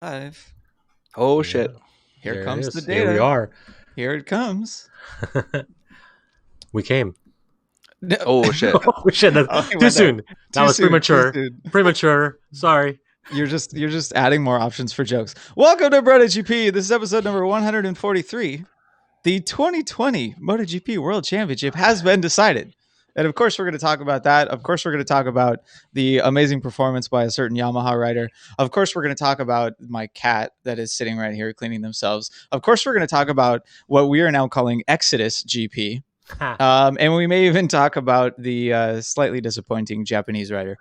Five. Oh shit! Here There comes it the is. data. Here we are. Here it comes. We came. Oh shit! Oh shit! Too soon. That was premature. Premature. Sorry. You're just adding more options for jokes. Welcome to BrotoGP. This is episode number 143. The 2020 MotoGP World Championship has been decided. And of course, we're going to talk about that. Of course, we're going to talk about the amazing performance by a certain Yamaha rider. Of course, we're going to talk about my cat that is sitting right here cleaning themselves. Of course, we're going to talk about what we are now calling Exodus GP. And we may even talk about the slightly disappointing Japanese rider.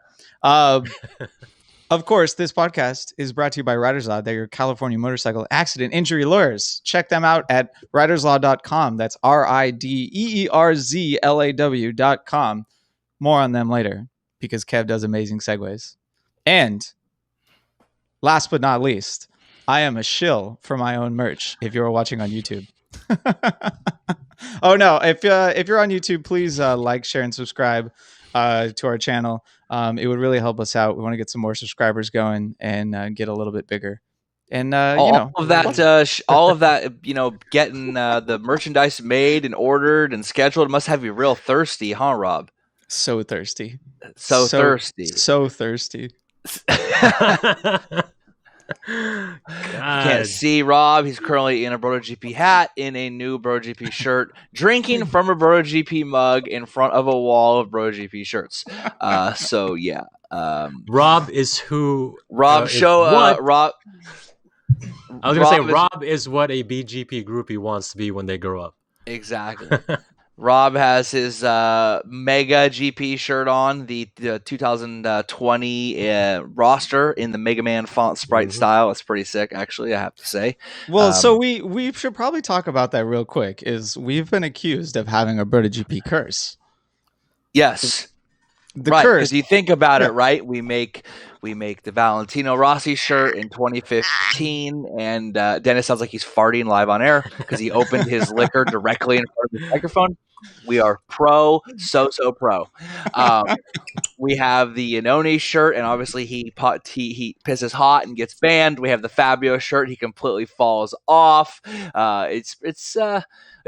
Of course, this podcast is brought to you by Riders Law. They're your California motorcycle accident injury lawyers. Check them out at riderslaw.com. That's RIDEERZLAW.com. More on them later because Kev does amazing segues. And last but not least, I am a shill for my own merch if you're watching on YouTube. Oh, no. If you're on YouTube, please like, share, and subscribe to our channel. It would really help us out. We want to get some more subscribers going and get a little bit bigger. And all of that, getting the merchandise made and ordered and scheduled must have you real thirsty, huh, Rob? So thirsty. So thirsty. So thirsty. You can't see Rob. He's currently in a BrotoGP hat, in a new BrotoGP shirt, drinking from a BrotoGP mug in front of a wall of BrotoGP shirts. So yeah, Rob is who. Rob Rob. I was gonna say Rob is what a BGP groupie wants to be when they grow up. Exactly. Rob has his Mega GP shirt on, the 2020 roster in the Mega Man font sprite style. It's pretty sick, actually, I have to say. Well, so we should probably talk about that real quick. Is we've been accused of having a BrotoGP curse. Yes. The right, curse. because you think about it, right? We make the Valentino Rossi shirt in 2015, and Dennis sounds like he's farting live on air because he opened his liquor directly in front of the microphone. We are pro, so pro. We have the Iannone shirt, and obviously he pisses hot and gets banned. We have the Fabio shirt; he completely falls off. We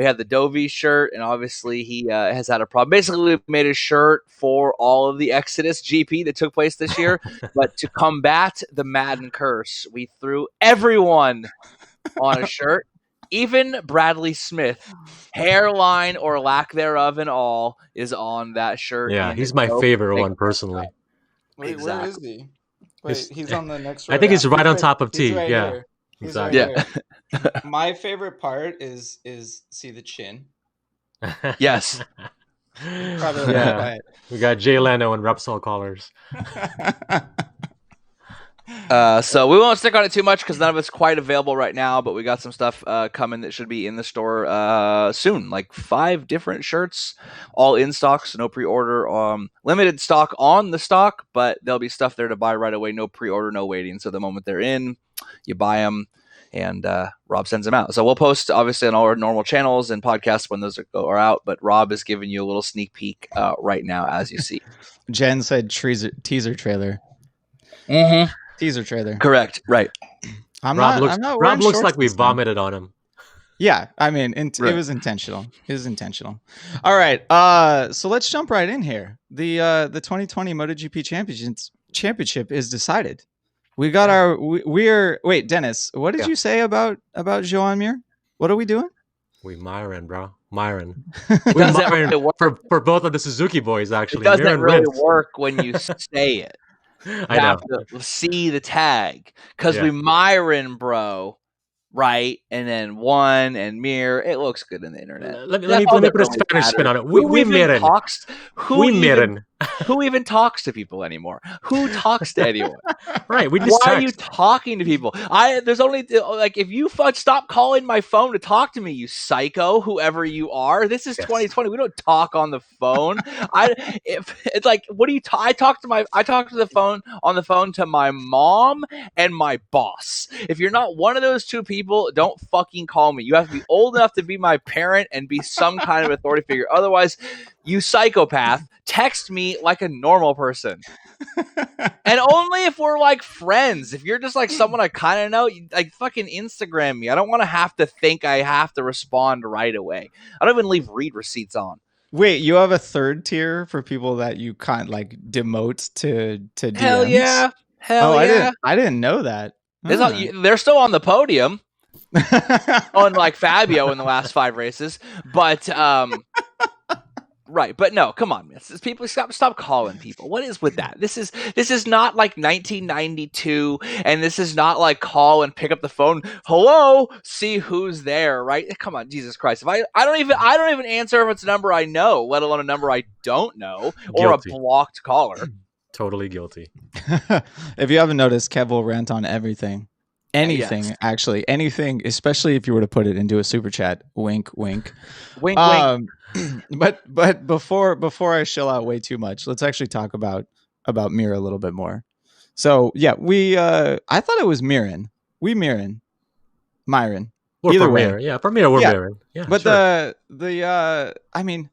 have the Dovi shirt, and obviously he has had a problem. Basically, we made a shirt for all of the Exodus GP that took place this year, but to combat the Madden curse, we threw everyone on a shirt. Even Bradley Smith, hairline or lack thereof and all, is on that shirt. Yeah, he's my favorite one personally. Wait, exactly. Where is he? Wait, he's on the next row. I think he's right on top of T. Right yeah. Here. He's exactly. Right here. My favorite part is see the chin. Yes. Yeah. We got Jay Leno and Repsol collars. So we won't stick on it too much because none of it's quite available right now, but we got some stuff coming that should be in the store soon, like 5 different shirts, all in stock, so no pre-order. Limited stock on the stock, but there'll be stuff there to buy right away, no pre-order, no waiting. So the moment they're in, you buy them, and Rob sends them out. So we'll post, obviously, on all our normal channels and podcasts when those are out, but Rob is giving you a little sneak peek right now, as you see. Jen said teaser trailer. Mm-hmm. Teaser trailer. Correct. Right. Rob looks like we vomited on him. Yeah, I mean, it was intentional. It was intentional. All right. So let's jump right in here. The 2020 MotoGP championship is decided. We got wait, Dennis, what did you say about Joan Mir? What are we doing? We Myron, bro. Myron. We Myron really for both of the Suzuki boys, actually. It doesn't really work when you say it. I know. To see the tag because we Myron, bro, right? And then One and Mir. It looks good in the internet. Let me put a Spanish spin on it. We Miren. Who even talks to people anymore? Who talks to anyone? Right. We just Why are you talking to people? There's only if you stop calling my phone to talk to me, you psycho, whoever you are. This is 2020. We don't talk on the phone. It's like, what do you? I talk to the phone to my mom and my boss. If you're not one of those two people, don't fucking call me. You have to be old enough to be my parent and be some kind of authority figure. Otherwise, you psychopath, text me like a normal person. And only if we're like friends. If you're just like someone I kind of know, like fucking Instagram me. I don't want to have to think I have to respond right away. I don't even leave read receipts on. Wait, you have a third tier for people that you can't like demote to DMs? Hell yeah. Hell yeah. I didn't know that. They're still on the podium. Unlike Fabio in the last 5 races. But right, but no, come on, people stop calling people. What is with that? This is not like 1992, and this is not like call and pick up the phone. Hello, see who's there, right? Come on, Jesus Christ! If I don't even answer if it's a number I know, let alone a number I don't know or Guilty. a blocked caller. Totally guilty. If you haven't noticed, Kev will rant on everything. Anything, Yes. Actually, anything, especially if you were to put it into a super chat. Wink, wink. Wink, wink. But before I shill out way too much, let's actually talk about Mir a little bit more. So yeah, I thought it was Myron. Myron. Or Either way. Mir. Yeah, for Mir or Myron. Yeah, But sure. I mean,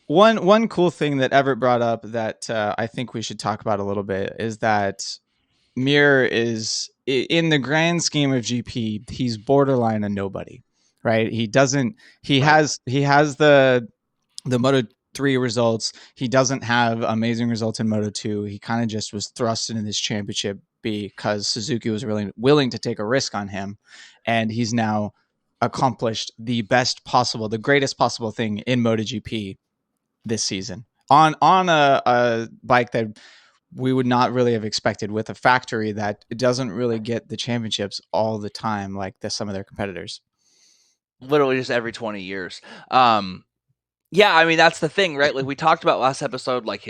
one cool thing that Everett brought up that I think we should talk about a little bit is that Mir is, in the grand scheme of GP, he's borderline a nobody, right? He has the Moto3 results. He doesn't have amazing results in Moto2. He kind of just was thrust into this championship because Suzuki was really willing to take a risk on him, and he's now accomplished the greatest possible thing in MotoGP this season on a bike that we would not really have expected, with a factory that doesn't really get the championships all the time like some of their competitors. Literally just every 20 years. Yeah, I mean, that's the thing, right? Like we talked about last episode, like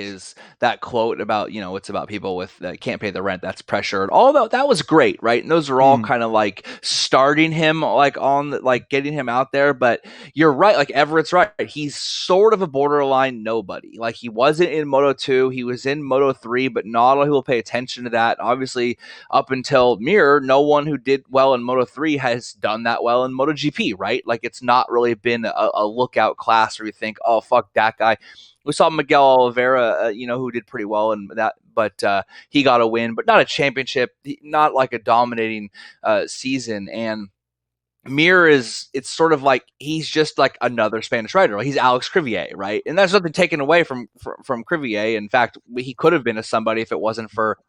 that quote about, it's about people that can't pay the rent, that's pressure, and all that was great, right? And those are all kind of like starting him, like getting him out there. But you're right, like Everett's right. He's sort of a borderline nobody. Like he wasn't in Moto2, he was in Moto3, but not a lot of people pay attention to that. Obviously, up until Mir, no one who did well in Moto3 has done that well in MotoGP, right? Like it's not really been a lookout class where you think, oh fuck that guy. We saw Miguel Oliveira, who did pretty well in that, but he got a win, but not a championship, not like a dominating season. And Mir it's sort of like he's just like another Spanish rider. He's Alex Crivier, right? And that's nothing taken away from Crivier. In fact, he could have been somebody if it wasn't for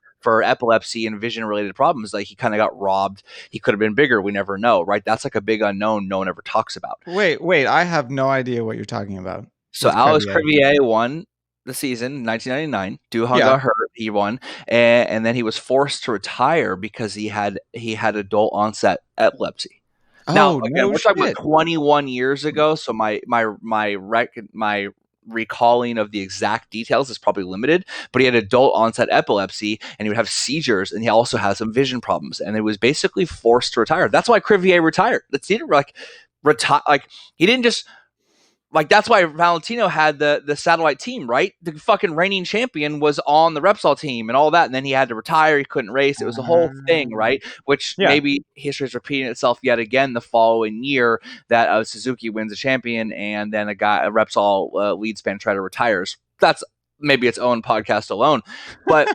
epilepsy and vision related problems. Like he kind of got robbed. He could have been bigger. We never know, right? That's like a big unknown no one ever talks about. Wait, I have no idea what you're talking about. So Alex Crivier won the season in 1999. Duhan got hurt. He won, and then he was forced to retire because he had adult onset epilepsy. Now, again, we're talking about 21 years ago, so my recalling of the exact details is probably limited, but he had adult onset epilepsy and he would have seizures, and he also has some vision problems, and it was basically forced to retire. That's why Crivier retired. He didn't just like, that's why Valentino had the satellite team, right? The fucking reigning champion was on the Repsol team and all that, and then he had to retire. He couldn't race. It was a whole thing, right? Which maybe history is repeating itself yet again the following year that Suzuki wins a champion, and then a Repsol lead Spanish rider retires. That's maybe its own podcast alone, but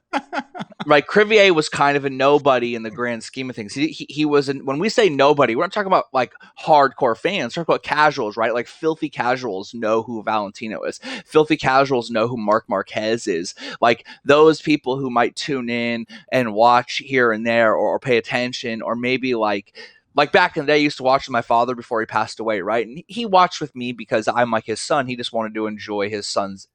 right, Crivier was kind of a nobody in the grand scheme of things. He wasn't. When we say nobody, we're not talking about like hardcore fans. We're talking about casuals, right? Like filthy casuals know who Valentino is. Filthy casuals know who Marc Marquez is. Like those people who might tune in and watch here and there, or pay attention, or maybe like back in the day, I used to watch with my father before he passed away, right? And he watched with me because I'm like his son. He just wanted to enjoy his son's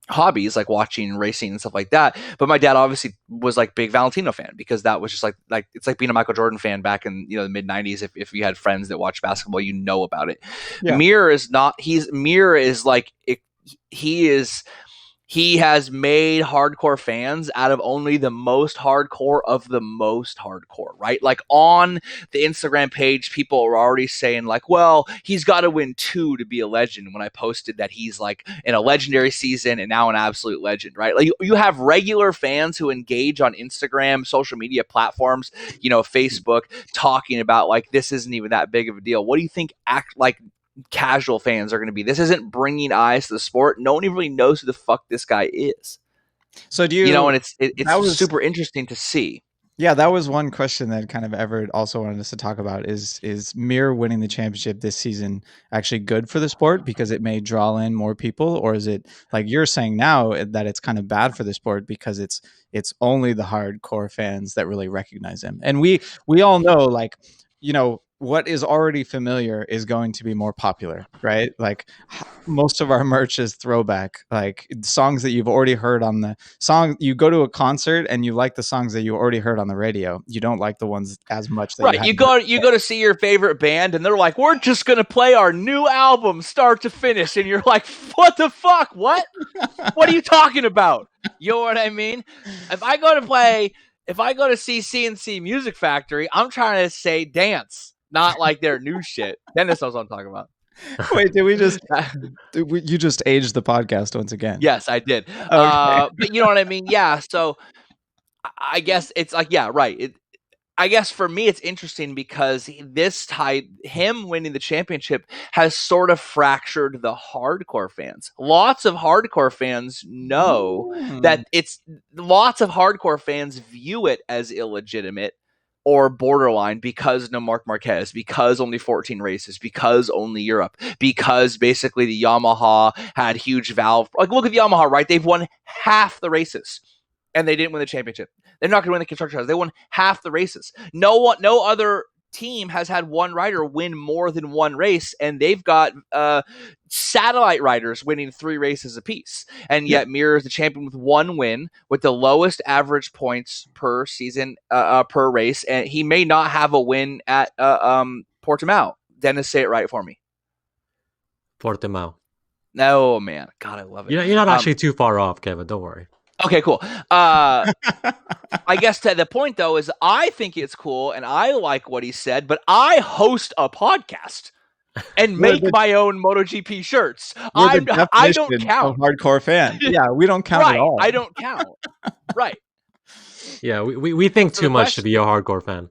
hobbies, like watching racing and stuff like that. But my dad obviously was like big Valentino fan, because that was just like it's like being a Michael Jordan fan back in the mid 90s. If you had friends that watched basketball, you know about it. Yeah. Mir is not. Mir is like he has made hardcore fans out of only the most hardcore of the most hardcore, right? Like on the Instagram page, people are already saying like, well, he's got to win 2 to be a legend, when I posted that he's like in a legendary season and now an absolute legend, right? Like you have regular fans who engage on Instagram, social media platforms, Facebook, talking about like, this isn't even that big of a deal. What do you think casual fans are going to be. This isn't bringing eyes to the sport. No one even really knows who the fuck this guy is. So do you know, and it's super interesting to see. Yeah, that was one question that kind of Everett also wanted us to talk about is Mir winning the championship this season actually good for the sport because it may draw in more people, or is it like you're saying now that it's kind of bad for the sport because it's only the hardcore fans that really recognize him? And we all know, like, you know, what is already familiar is going to be more popular, right? Like most of our merch is throwback, like songs that you've already heard on the song. You go to a concert and you like the songs that you already heard on the radio. You don't like the ones as much that right. You go to see your favorite band and they're like, we're just going to play our new album start to finish. And you're like, what the fuck? What are you talking about? You know what I mean? If I go to see CNC Music Factory, I'm trying to say dance, not like their new shit. Dennis knows what I'm talking about. Wait, you just aged the podcast once again? Yes, I did. Okay. But you know what I mean? Yeah. So I guess it's like, yeah, right. I guess for me, it's interesting because him winning the championship has sort of fractured the hardcore fans. Lots of hardcore fans know that lots of hardcore fans view it as illegitimate or borderline because no Marc Marquez, because only 14 races, because only Europe, because basically the Yamaha had huge valve. Like, look at the Yamaha, right? They've won half the races and they didn't win the championship. They're not going to win the construction house. They won half the races. No other team has had one rider win more than one race, and they've got satellite riders winning 3 races apiece. And yet Mir is the champion with 1 win, with the lowest average points per season per race, and he may not have a win at Portimao. Dennis, say it right for me. Portimao. No, man. God, I love it. You're not actually too far off, Kevin. Don't worry. Okay, cool. I guess to the point, though, is I think it's cool and I like what he said, but I host a podcast and make my own MotoGP shirts. I don't count. Hardcore fan. Yeah, we don't count at all. I don't count. Right. Yeah, we think too much to be a hardcore fan.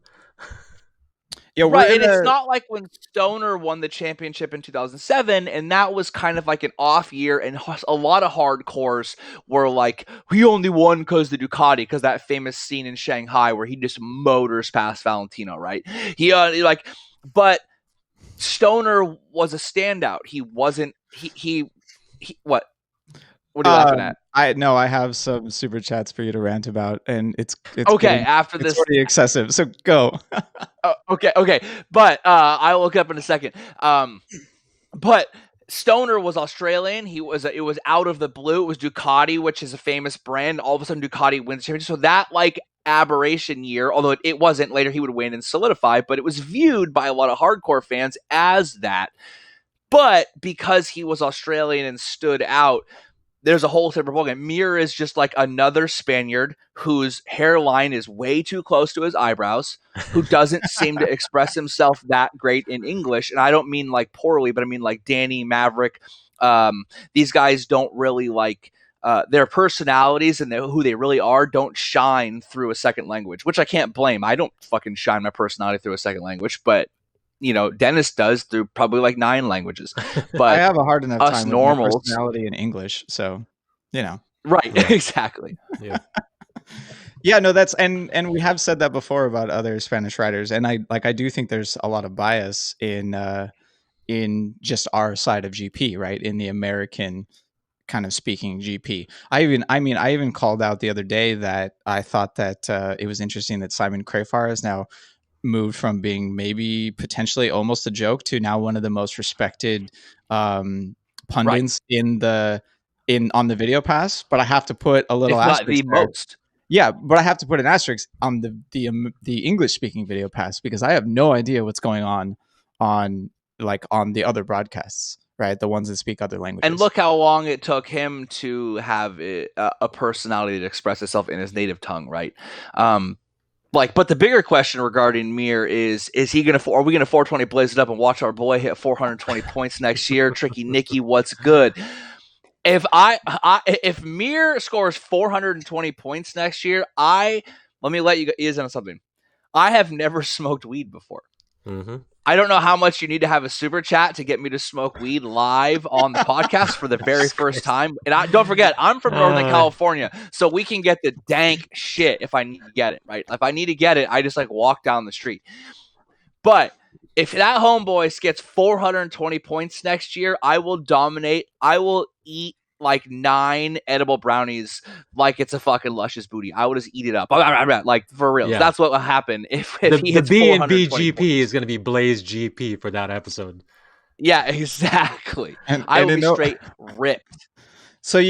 Yeah, right, and it's not like when Stoner won the championship in 2007, and that was kind of like an off year, and a lot of hardcores were like, he only won because the Ducati, because that famous scene in Shanghai where he just motors past Valentino, right? But Stoner was a standout. He wasn't, he what? What are you laughing at? I have some super chats for you to rant about, and it's okay. After this, it's pretty excessive. So go. Okay. But I'll look up in a second. But Stoner was Australian. It was out of the blue. It was Ducati, which is a famous brand. All of a sudden, Ducati wins the championship. So that like aberration year, although it wasn't. Later, he would win and solidify. But it was viewed by a lot of hardcore fans as that. But because he was Australian and stood out, there's a whole separate ballgame. Mir is just like another Spaniard whose hairline is way too close to his eyebrows, who doesn't seem to express himself that great in English. And I don't mean like poorly, but I mean like Danny, Maverick. These guys don't really like their personalities and who they really are don't shine through a second language, which I can't blame. I don't fucking shine my personality through a second language, but you know, Dennis does through probably like 9 languages. But I have a hard enough us time normals, with my personality in English, so you know. Right, yeah. Exactly. Yeah. Yeah, no, that's and we have said that before about other Spanish riders, and I do think there's a lot of bias in just our side of GP, right? In the American kind of speaking GP. I even called out the other day that I thought that it was interesting that Simon Crafar is now moved from being maybe potentially almost a joke to now one of the most respected pundits on the video pass. But I have to put a little asterisk. Not the most. Yeah, but I have to put an asterisk on the English speaking video pass because I have no idea what's going on the other broadcasts, right? The ones that speak other languages. And look how long it took him to have a personality that express itself in his native tongue, right? But the bigger question regarding Mir is are we gonna 420 blaze it up and watch our boy hit 420 points next year? Tricky Nicky, what's good? If Mir scores 420 points next year, let me let you guys in on something. I have never smoked weed before. Mm-hmm. I don't know how much you need to have a super chat to get me to smoke weed live on the podcast for the very first time. And don't forget, I'm from Northern California, so we can get the dank shit if I need to get it, right? If I need to get it, I just like walk down the street. But if that homeboy gets 420 points next year, I will dominate. I will eat like 9 edible brownies like it's a fucking luscious booty. I will just eat it up. Like, for real. Yeah. That's what will happen if he hits the B&B GP is going to be Blaze GP for that episode. Yeah, exactly. I will be straight ripped. So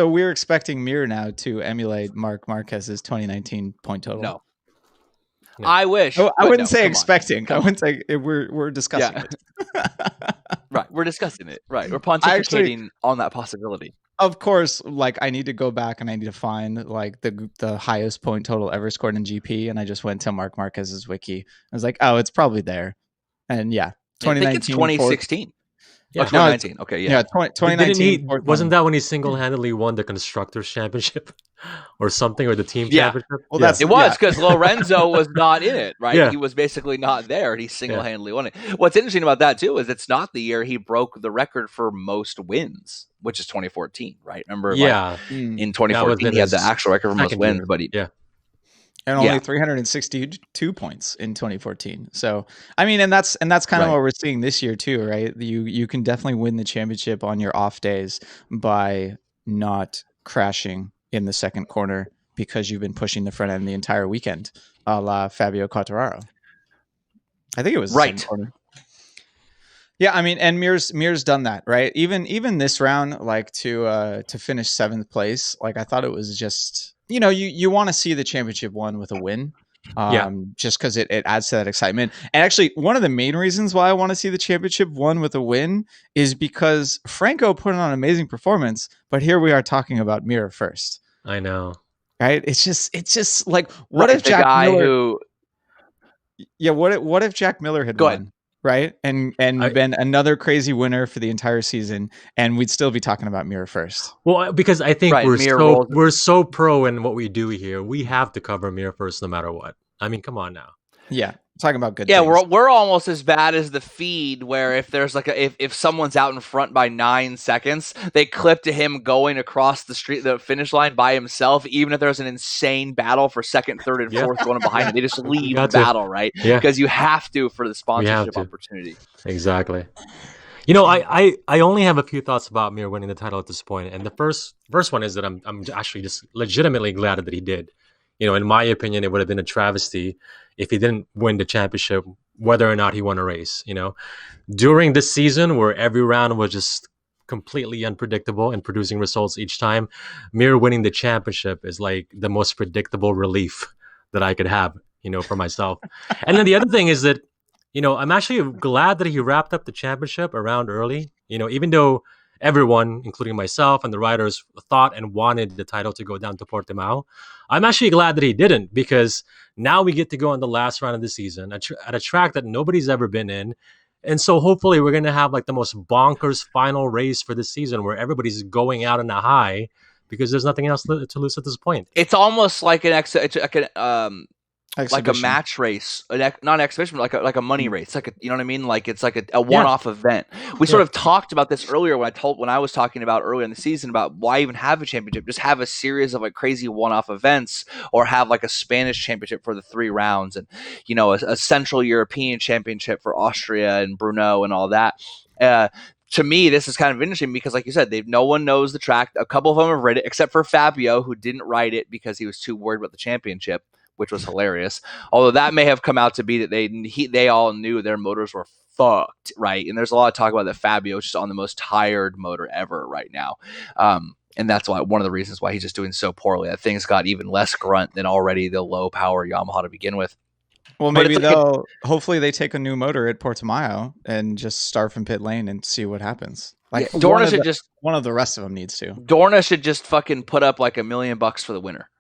we're expecting Mir now to emulate Mark Marquez's 2019 point total. No. I wish. Oh, I wouldn't say expecting. I wouldn't say we're discussing it. Right, we're discussing it. Right, we're pontificating on that possibility. Of course, like I need to go back and I need to find like the highest point total ever scored in GP, and I just went to Mark Marquez's wiki. I was like, oh, it's probably there, and yeah, 2019, I think it's 2016. Yeah, 2019. Okay, yeah. 2019. Wasn't that when he single-handedly won the Constructors Championship or something, or the Team Championship? Well, it was because Lorenzo was not in it, right? Yeah. He was basically not there, and he single-handedly won it. What's interesting about that, too, is it's not the year he broke the record for most wins, which is 2014, right? Remember, in 2014, he had the actual record for most wins, but and only 362 points in 2014. So, I mean, and that's kind of what we're seeing this year too, right? You can definitely win the championship on your off days by not crashing in the second corner because you've been pushing the front end the entire weekend, a la Fabio Quartararo. I think it was the second corner. Yeah, I mean, and Mir's done that, right? Even this round, like to finish 7th place, like I thought it was just. You want to see the championship won with a win, just because it adds to that excitement. And actually, one of the main reasons why I want to see the championship won with a win is because Franco put on an amazing performance, but here we are talking about Mir first. I know, right? It's just like, what if Jack Miller? What if Jack Miller had won? Right, and been another crazy winner for the entire season, and we'd still be talking about Mir first. Well, because I think we're so pro in what we do here. We have to cover Mir first, no matter what. I mean, come on now. Yeah, talking about good. Yeah, things. we're almost as bad as the feed, where if there's like if someone's out in front by 9 seconds, they clip to him going across the finish line by himself, even if there's an insane battle for second, third, and fourth going behind him. They just leave the battle, right? Yeah, because you have to for the sponsorship opportunity. Exactly. I only have a few thoughts about Mir winning the title at this point, and the first one is that I'm actually just legitimately glad that he did. In my opinion, it would have been a travesty if he didn't win the championship, whether or not he won a race. During this season where every round was just completely unpredictable and producing results each time, Mir winning the championship is like the most predictable relief that I could have, for myself. And then the other thing is that, I'm actually glad that he wrapped up the championship around early, even though everyone, including myself and the riders, thought and wanted the title to go down to Portimao. I'm actually glad that he didn't, because now we get to go on the last round of the season at a track that nobody's ever been in. And so hopefully we're going to have like the most bonkers final race for this season where everybody's going out in a high because there's nothing else to lose at this point. It's almost like like a match race, not an exhibition, but like a money race, like you know what I mean? Like it's like a one-off event. We sort of talked about this earlier when I was talking about earlier in the season about why even have a championship, just have a series of like crazy one-off events, or have like a Spanish championship for the 3 rounds, and a Central European championship for Austria and Brno and all that. To me, this is kind of interesting because, like you said, no one knows the track. A couple of them have ridden it, except for Fabio, who didn't ride it because he was too worried about the championship, which was hilarious. Although that may have come out to be that they all knew their motors were fucked, right? And there's a lot of talk about that Fabio is just on the most tired motor ever right now. And that's why one of the reasons why he's just doing so poorly. That thing's got even less grunt than already the low power Yamaha to begin with. Well, maybe hopefully they take a new motor at Portimao and just start from pit lane and see what happens. Like Dorna one of the rest of them needs to. Dorna should just fucking put up like $1 million for the winner.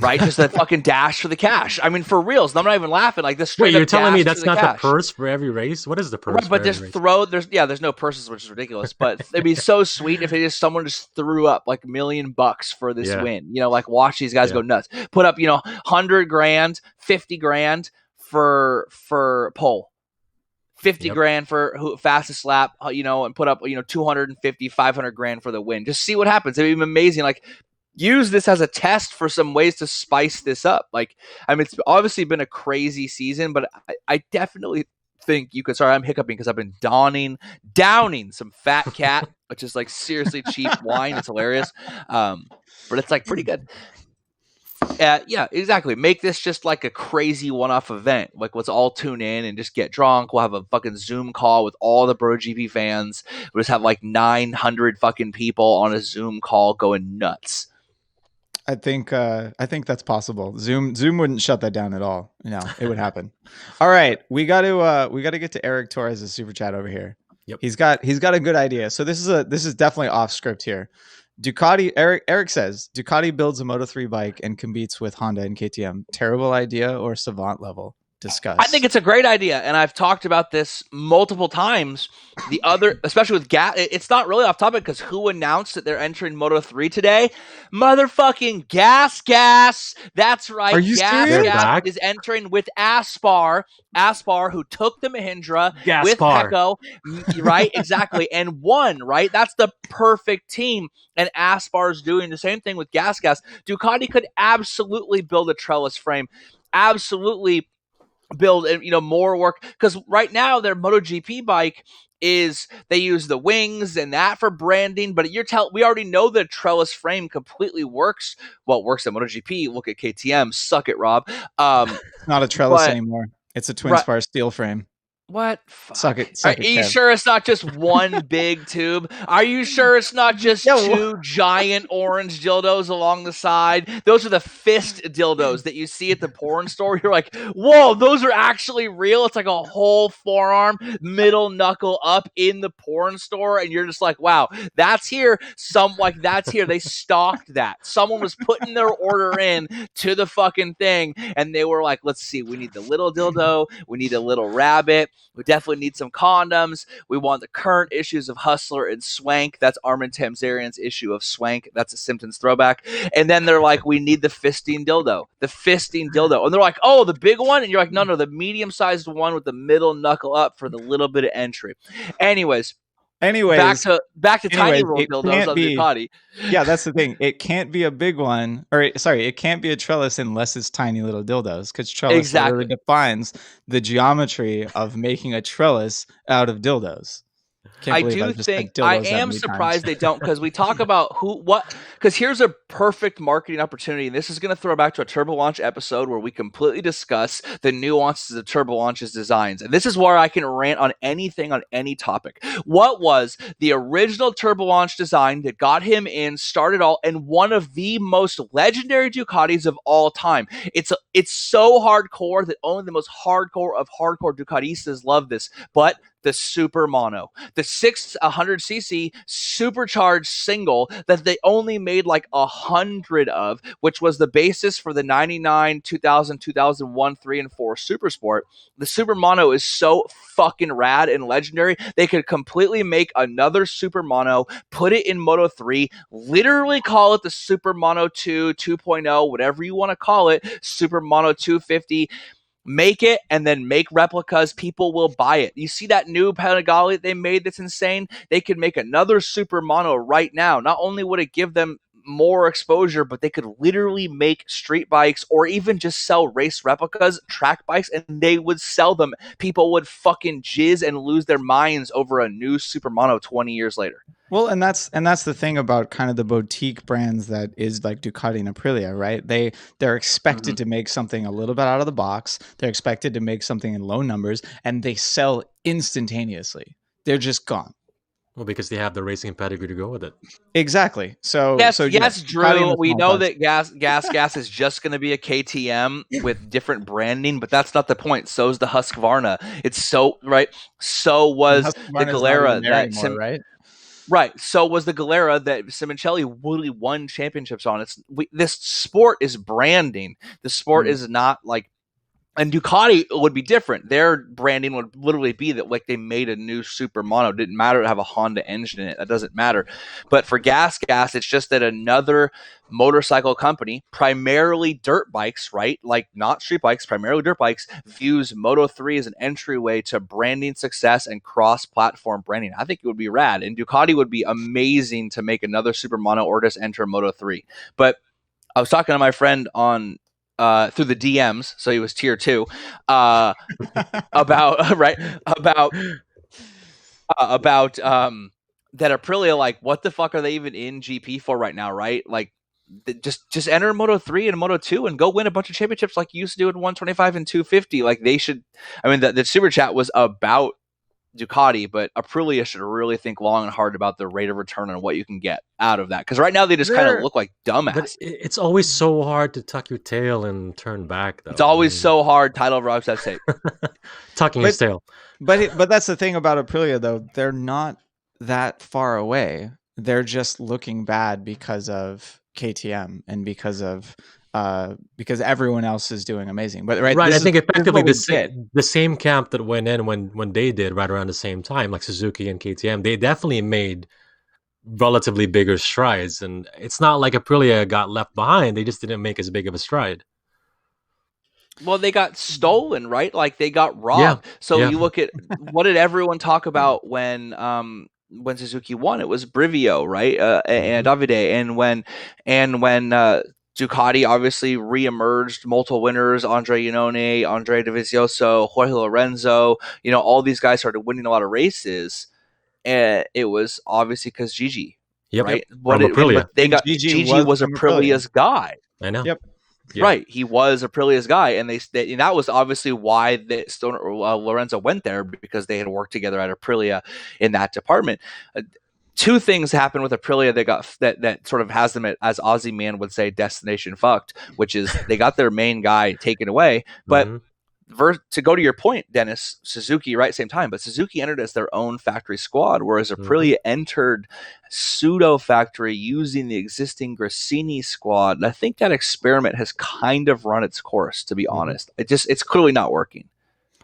Right, just that fucking dash for the cash. I mean, for reals. I'm not even laughing. Like this. Wait, you're telling me that's not the purse for every race? What is the purse? Right, but just there's no purses, which is ridiculous. But it'd be so sweet if someone just threw up like $1 million for this win. Like watch these guys go nuts. Put up, $100,000, $50,000 for pole. 50 Yep. grand for fastest lap, and put up 250, 500 grand for the win. Just see what happens. It'd be amazing. Like, use this as a test for some ways to spice this up. Like, I mean, it's obviously been a crazy season, but I definitely think you could. Sorry, I'm hiccuping because I've been downing some Fat Cat, which is like seriously cheap wine. It's hilarious, but it's like pretty good. Yeah, exactly. Make this just like a crazy one-off event. Like, let's all tune in and just get drunk. We'll have a fucking Zoom call with all the BrotoGP fans. We'll just have like 900 fucking people on a Zoom call going nuts. I think that's possible. Zoom wouldn't shut that down at all. It would happen. All right, we got to get to Eric Torres' super chat over here. Yep. He's got a good idea. So this is definitely off script here. Ducati. Eric says Ducati builds a Moto3 bike and competes with Honda and KTM. Terrible idea or savant level? Discuss. I think it's a great idea, and I've talked about this multiple times. Especially with gas, it's not really off topic because who announced that they're entering Moto3 today? Motherfucking Gas. That's right. Are you serious? Gas is entering with Aspar, who took the Mahindra with Pecco, right? Exactly, and won. Right, that's the perfect team. And Aspar's doing the same thing with Gas. Ducati could absolutely build a trellis frame. Absolutely build more work, because right now their MotoGP bike is they use the wings and that for branding, but we already know the trellis frame completely works. Well, it works at MotoGP. Look at KTM. Suck it, Rob. It's not a trellis anymore. It's a twin spar steel frame. What? Fuck. Suck it. Are you sure it's not just one big tube? Are you sure it's not just two giant orange dildos along the side? Those are the fist dildos that you see at the porn store. You're like, whoa, those are actually real. It's like a whole forearm, middle knuckle up in the porn store. And you're just like, wow, that's here. That's here. They stocked that. Someone was putting their order in to the fucking thing. And they were like, let's see, we need the little dildo. We need a little rabbit. We definitely need some condoms. We want the current issues of Hustler and Swank. That's Armin Tamzarian's issue of Swank. That's a Simpsons throwback. And then they're like, we need the fisting dildo. And they're like, oh, the big one? And you're like, no, the medium-sized one with the middle knuckle up for the little bit of entry. Anyways, back to tiny roll dildos on Ducati. Yeah, that's the thing. It can't be a big one, it can't be a trellis unless it's tiny little dildos, because trellis literally defines the geometry of making a trellis out of dildos. I am surprised they don't, because we talk about because here's a perfect marketing opportunity, and this is going to throw back to a Turbo Launch episode where we completely discuss the nuances of Turbo Launch's designs. And this is where I can rant on anything on any topic. What was the original Turbo Launch design that got him started all, and one of the most legendary Ducatis of all time? It's so hardcore that only the most hardcore of hardcore Ducatistas love this, but the Super Mono, the 600cc supercharged single that they only made like 100 of, which was the basis for the 99, 2000, 2001, 3, and 4 Super Sport. The Super Mono is so fucking rad and legendary. They could completely make another Super Mono, put it in Moto 3, literally call it the Super Mono 2, 2.0, whatever you want to call it, Super Mono 250. Make it and then make replicas. People will buy it. You see that new Panigale they made that's insane? They could make another Super Mono right now. Not only would it give them more exposure, but they could literally make street bikes or even just sell race replicas, track bikes, and they would sell them. People would fucking jizz and lose their minds over a new Super Mono 20 years later. Well, and that's the thing about kind of the boutique brands that is like Ducati and Aprilia, right? They're expected to make something a little bit out of the box. They're expected to make something in low numbers, and they sell instantaneously. They're just gone. Well, because they have the racing pedigree to go with it. Exactly. So yes, Drew. We know that gas is just going to be a KTM with different branding, but that's not the point. So is the Husqvarna. It's so right. So was the Galera that right. So was the Galera that Simoncelli really won championships on. This sport is branding. The sport is not like And Ducati would be different. Their branding would literally be that like they made a new super mono. It didn't matter to have a Honda engine in it. That doesn't matter. But for gas, it's just that another motorcycle company, primarily dirt bikes, right? Like not street bikes, primarily dirt bikes, views Moto3 as an entryway to branding success and cross-platform branding. I think it would be rad. And Ducati would be amazing to make another super mono or just enter Moto3. But I was talking to my friend on through the DMs, so he was tier 2, about that Aprilia, like what the fuck are they even in GP for right now, right? Like just enter Moto3 and Moto2 and go win a bunch of championships like you used to do in 125 and 250. Like they should. I mean, the super chat was about Ducati, but Aprilia should really think long and hard about the rate of return and what you can get out of that. Because right now they just kind of look like dumbasses. But it's always so hard to tuck your tail and turn back, though. It's always so hard. Title of Rob safe. Tucking his tail. But that's the thing about Aprilia, though. They're not that far away. They're just looking bad because of KTM and because everyone else is doing amazing. But right, I think effectively the same camp that went in when they did right around the same time, like Suzuki and KTM, they definitely made relatively bigger strides. And it's not like Aprilia got left behind; they just didn't make as big of a stride. Well, they got stolen, right? Like they got robbed. You look at what did everyone talk about when Suzuki won? It was Brivio, right? And Davide, and when Ducati obviously re-emerged, multiple winners, Andre Iannone, Andre Dovizioso, Jorge Lorenzo, all these guys started winning a lot of races. And it was obviously because Gigi, right? But Gigi was Aprilia's guy. I know. Yep. Right, he was Aprilia's guy, and and that was obviously why Lorenzo went there, because they had worked together at Aprilia in that department. Two things happened with Aprilia that sort of has them as Aussie man would say, destination fucked, which is they got their main guy taken away. But to go to your point, Dennis, Suzuki, right, same time, but Suzuki entered as their own factory squad, whereas Aprilia entered pseudo factory using the existing Grassini squad. And I think that experiment has kind of run its course, to be honest. It's clearly not working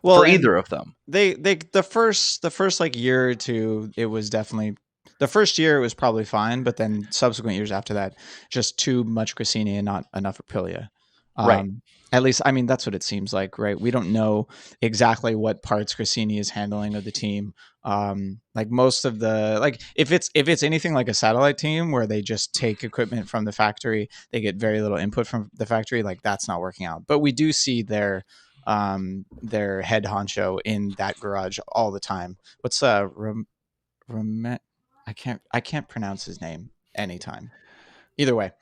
for either of them. The first like year or two, it was definitely. The first year it was probably fine, but then subsequent years after that, just too much Grassini and not enough Aprilia. Right. At least, I mean, that's what it seems like, right? We don't know exactly what parts Grassini is handling of the team. Like most of if it's anything like a satellite team where they just take equipment from the factory, they get very little input from the factory. Like that's not working out. But we do see their head honcho in that garage all the time. What's I can't pronounce his name anytime. Either way.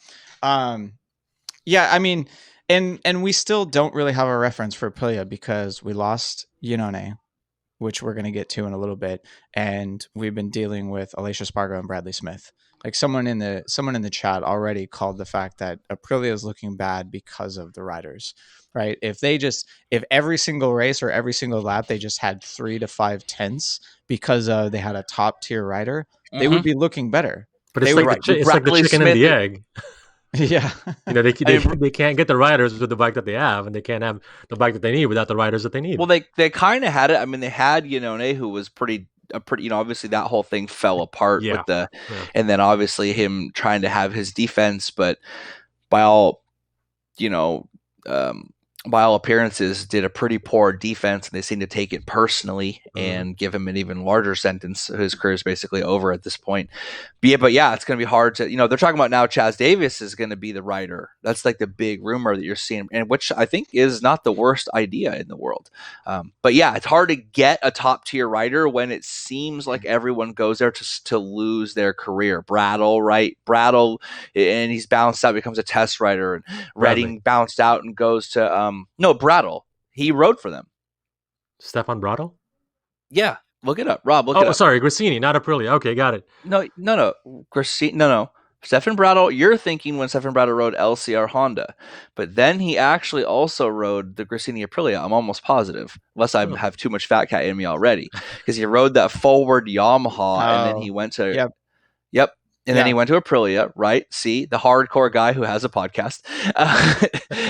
Yeah, I mean, and we still don't really have a reference for Aprilia because we lost Iannone, which we're going to get to in a little bit, and we've been dealing with Alicia Spargo and Bradley Smith. Like someone in the chat already called the fact that Aprilia is looking bad because of the riders, right? If every single race or every single lap they just had 3 to 5 tenths because they had a top tier rider, they would be looking better. But it's like the chicken and the egg. Yeah. They can't get the riders with the bike that they have, and they can't have the bike that they need without the riders that they need. Well, they kind of had it. I mean, they had Iannone, who was pretty, obviously that whole thing fell apart and then obviously him trying to have his defense, but by all appearances, did a pretty poor defense, and they seem to take it personally and give him an even larger sentence. His career is basically over at this point. But yeah, it's going to be hard to, they're talking about now Chaz Davies is going to be the rider. That's like the big rumor that you're seeing, and which I think is not the worst idea in the world. But yeah, it's hard to get a top tier rider when it seems like everyone goes there to lose their career. Brattle, right? Brattle, and he's bounced out, becomes a test rider, and Redding bounced out and goes to, no, Brattle. He rode for them. Stefan Brattle? Yeah. Look it up. Rob, look it up. Oh, sorry. Grassini, not Aprilia. Okay, got it. No. Grassini, no. Stefan Brattle, you're thinking when Stefan Brattle rode LCR Honda. But then he actually also rode the Grassini Aprilia. I'm almost positive. Unless I have too much fat cat in me already. Because he rode that forward Yamaha, and then he went to... Yep. Yep. And then he went to Aprilia, right? See, the hardcore guy who has a podcast.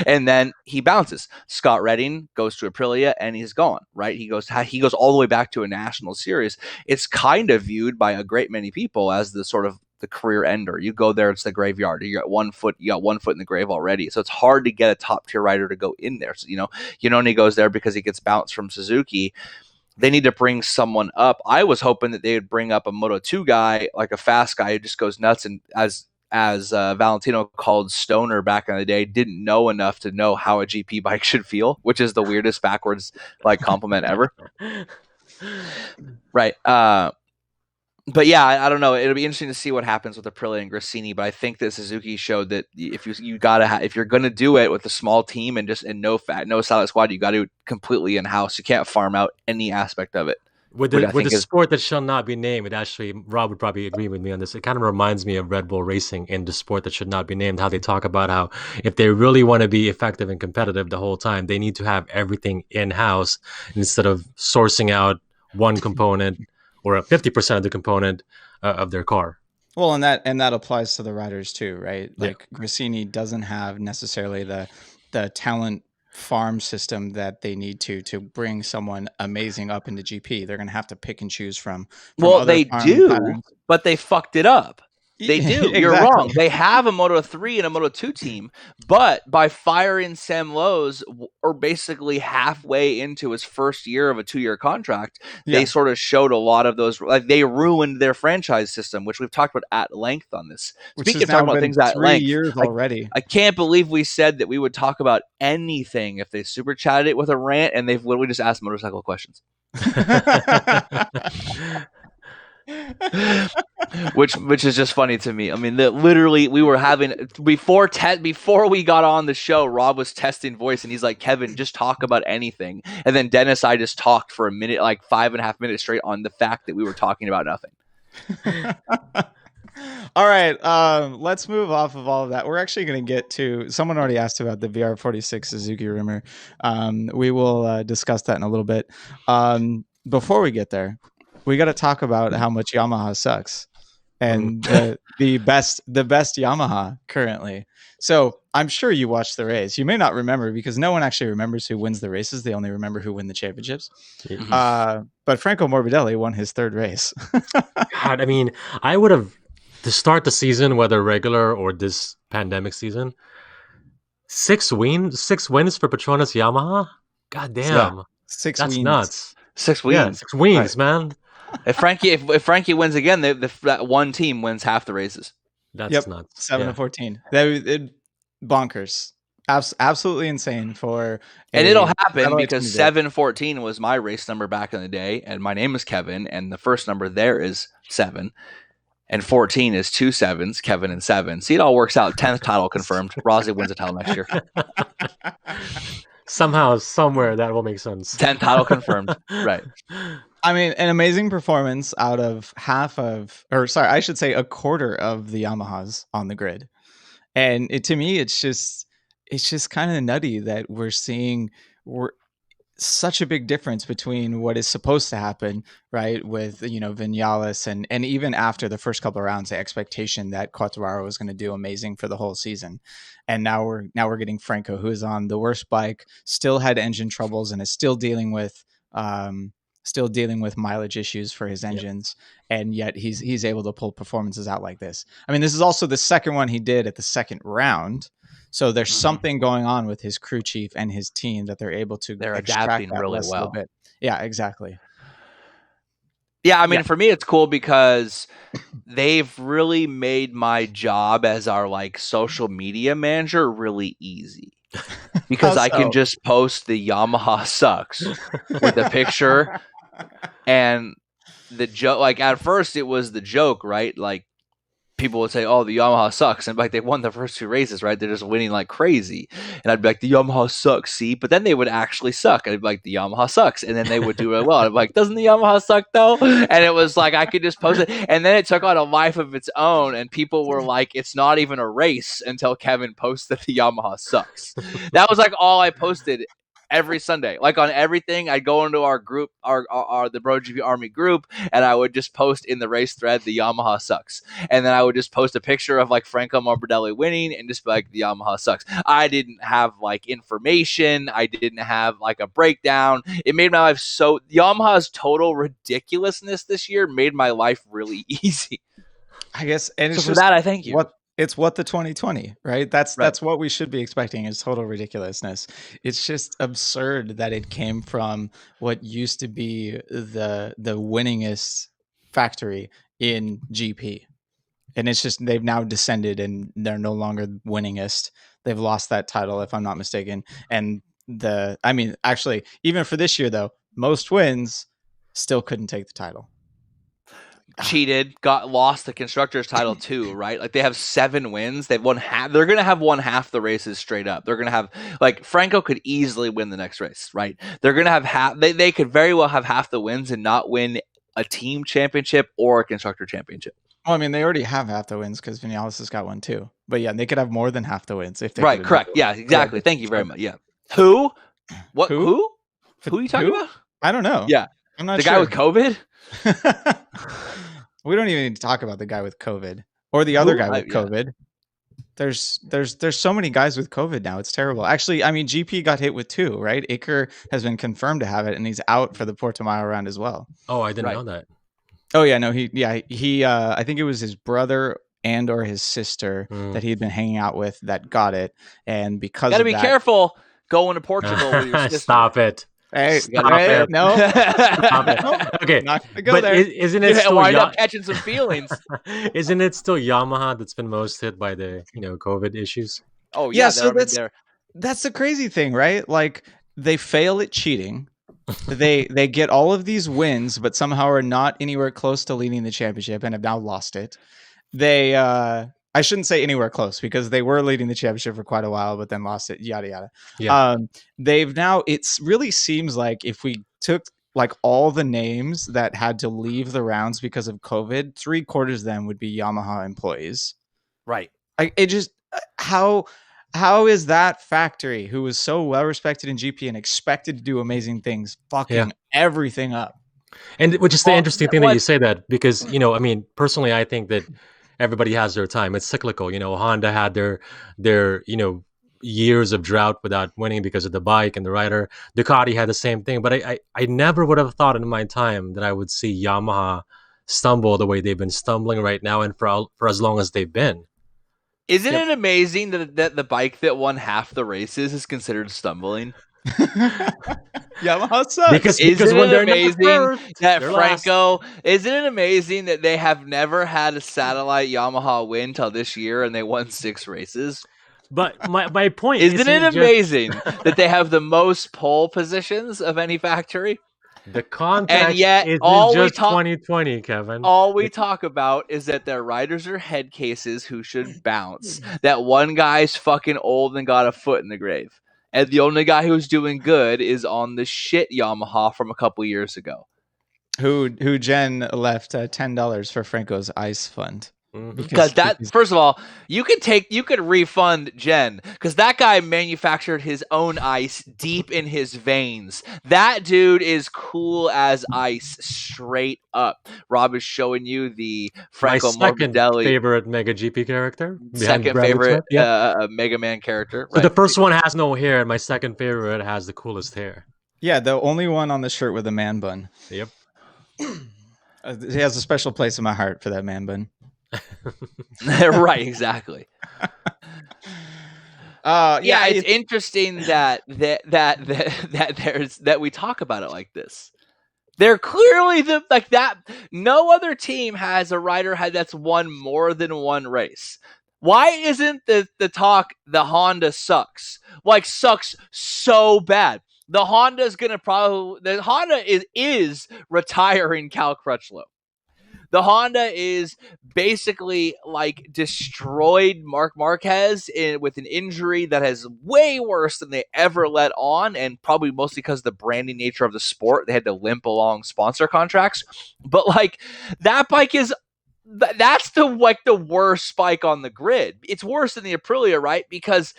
And then he bounces. Scott Redding goes to Aprilia and he's gone, right? He goes all the way back to a national series. It's kind of viewed by a great many people as the sort of the career ender. You go there, it's the graveyard. You got one foot in the grave already. So it's hard to get a top tier rider to go in there. So, Yannone goes there because he gets bounced from Suzuki. They need to bring someone up. I was hoping that they would bring up a Moto2 guy, like a fast guy who just goes nuts. And as Valentino called Stoner back in the day, didn't know enough to know how a GP bike should feel, which is the weirdest backwards compliment ever. Right. But yeah, I don't know. It'll be interesting to see what happens with Aprilia and Gresini. But I think that Suzuki showed that if you're gonna do it with a small team and no solid squad, you got to do it completely in house. You can't farm out any aspect of it. With the sport that shall not be named, Rob would probably agree with me on this. It kind of reminds me of Red Bull Racing in the sport that should not be named, how they talk about how if they really want to be effective and competitive the whole time, they need to have everything in-house instead of sourcing out one component or 50% of the component of their car. Well, and that applies to the riders too, right? Like Gresini doesn't have necessarily the talent farm system that they need to bring someone amazing up into GP. They're going to have to pick and choose from well, other they do, patterns. But they fucked it up. They do. Exactly. You're wrong. They have a Moto3 and a Moto2 team, but by firing Sam Lowe's, or basically halfway into his first year of a 2-year contract, they sort of showed a lot of those. They ruined their franchise system, which we've talked about at length on this. Speaking of talking about things at length, 3 years already. I can't believe we said that we would talk about anything if they super chatted it with a rant, and they've literally just asked motorcycle questions. which is just funny to me. I mean, literally we were having before we got on the show, Rob was testing voice and he's like, Kevin, just talk about anything. And then Dennis, I just talked for a minute, like 5.5 minutes straight on the fact that we were talking about nothing. All right, let's move off of all of that. We're actually going to get to, someone already asked about the VR46 Suzuki rumor. We will discuss that in a little bit. Before we get there, we got to talk about how much Yamaha sucks, and the best Yamaha currently. So I'm sure you watched the race. You may not remember because no one actually remembers who wins the races. They only remember who win the championships. Mm-hmm. But Franco Morbidelli won his third race. God, I mean, I would have, to start the season, whether regular or this pandemic season, 6 wins for Petronas Yamaha. God damn, 6 that's wins. Nuts. 6 wins. Yeah, 6 wins, right. Man. If Frankie wins again, that one team wins half the races. That's nuts. 7 to 14. Bonkers. Absolutely insane for. And it'll happen because 714 was my race number back in the day, and my name is Kevin, and the first number there is 7, and 14 is 2 7s, Kevin and 7. See, it all works out. 10th title confirmed. Rossi wins a title next year. Somehow, somewhere, that will make sense. 10th title confirmed. Right. I mean, an amazing performance out of a quarter of the Yamahas on the grid. And to me, it's just kind of nutty that we're seeing such a big difference between what is supposed to happen, right? With, Vinales and even after the first couple of rounds, the expectation that Quartararo was going to do amazing for the whole season. And now we're getting Franco, who is on the worst bike, still had engine troubles and is still dealing with mileage issues for his engines. Yep. And yet he's able to pull performances out like this. I mean, this is also the second one he did at the second round. So there's something going on with his crew chief and his team that they're able to adapting really well. A little bit. Yeah, exactly. Yeah, I mean, for me, it's cool because they've really made my job as our social media manager really easy. Because I can just post the Yamaha sucks with a picture, and the joke. At first, it was the joke, right? People would say, "Oh, the Yamaha sucks," and they won the first 2 races, right? They're just winning like crazy, and I'd be like, "The Yamaha sucks." See, but then they would actually suck, and I'd be like, "The Yamaha sucks," and then they would do really well. And I'd be like, "Doesn't the Yamaha suck though?" And it was I could just post it, and then it took on a life of its own, and people were like, "It's not even a race," until Kevin posted the Yamaha sucks. That was all I posted every Sunday. Like on everything, I'd go into our group, our the BrotoGP Army group, and I would just post in the race thread, the Yamaha sucks. And then I would just post a picture of like Franco Morbidelli winning and just be like, the Yamaha sucks. I didn't have like information. I didn't have like a breakdown. It made my life so Yamaha's total ridiculousness this year made my life really easy. I guess, and it's So for just that, I thank you. It's what the 2020, right? That's what we should be expecting is total ridiculousness. It's just absurd that it came from what used to be the winningest factory in GP. And it's just they've now descended and they're no longer winningest. They've lost that title, if I'm not mistaken. And actually, even for this year though, most wins still couldn't take the title. Cheated, got lost the constructors title too, right? Like they have 7 wins. They've won half. They're gonna have won half the races straight up. They're gonna have like Franco could easily win the next race, right? They're gonna have half. They could very well have half the wins and not win a team championship or a constructor championship. Well, I mean, they already have half the wins because Vinales has got one too. But yeah, they could have more than half the wins if they Right, correct. Yeah, exactly. Thank you very much. Yeah. Who? What? Who are you talking about? I don't know. Yeah, I'm not the sure. guy with COVID. We don't even need to talk about the guy with COVID or the other guy with COVID. There's so many guys with COVID now. It's terrible. Actually, I mean, GP got hit with 2, right? Iker has been confirmed to have it, and he's out for the Portimao round as well. Oh, I didn't know that. Oh yeah, no, he I think it was his brother and or his sister that he had been hanging out with that got it, and because gotta be careful going to Portugal with your sister. Stop it. Hey, Stop it. No. Stop it. Okay, not gonna go but there. Isn't it still wind up catching some feelings? Isn't it still Yamaha that's been most hit by the COVID issues? Oh yeah, so that's the crazy thing, right? Like they fail at cheating. they get all of these wins, but somehow are not anywhere close to leading the championship and have now lost it. They I shouldn't say anywhere close because they were leading the championship for quite a while, but then lost it. Yada yada. Yeah. They've now. It really seems like if we took like all the names that had to leave the rounds because of COVID, 3/4 of them would be Yamaha employees. Right. It just how is that factory who was so well respected in GP and expected to do amazing things fucking everything up? And which is the interesting thing that you say that because I mean personally I think that everybody has their time. It's cyclical. Honda had their years of drought without winning because of the bike and the rider. Ducati had the same thing, but I never would have thought in my time that I would see Yamaha stumble the way they've been stumbling right now and for as long as they've been. Isn't it amazing that the bike that won half the races is considered stumbling? Yamaha sucks. Because isn't when it they're amazing that Franco? Isn't it amazing that they have never had a satellite Yamaha win till this year and they won 6 races? But my point isn't it amazing that they have the most pole positions of any factory? The context and yet isn't all just we talk, 2020, Kevin. All we talk about is that their riders are head cases who should bounce. That one guy's fucking old and got a foot in the grave. And the only guy who's doing good is on the shit Yamaha from a couple years ago. Who Jen left $10 for Franco's ICE fund. Because first of all, you could refund Jen because that guy manufactured his own ice deep in his veins. That dude is cool as ice, straight up. Rob is showing you the Franco Morbidelli favorite Mega GP character. Second favorite Mega Man character. So the first one has no hair, and my second favorite has the coolest hair. Yeah, the only one on the shirt with a man bun. Yep. He has a special place in my heart for that man bun. Right, exactly. It's interesting that we talk about it like this. They're clearly like that. No other team has a rider that's won more than one race. Why isn't the talk the Honda sucks? Like sucks so bad. The Honda is retiring Cal Crutchlow. The Honda is basically like destroyed Marc Marquez with an injury that is way worse than they ever let on, and probably mostly because of the branding nature of the sport. They had to limp along sponsor contracts. But like that bike that's the worst bike on the grid. It's worse than the Aprilia, right? Because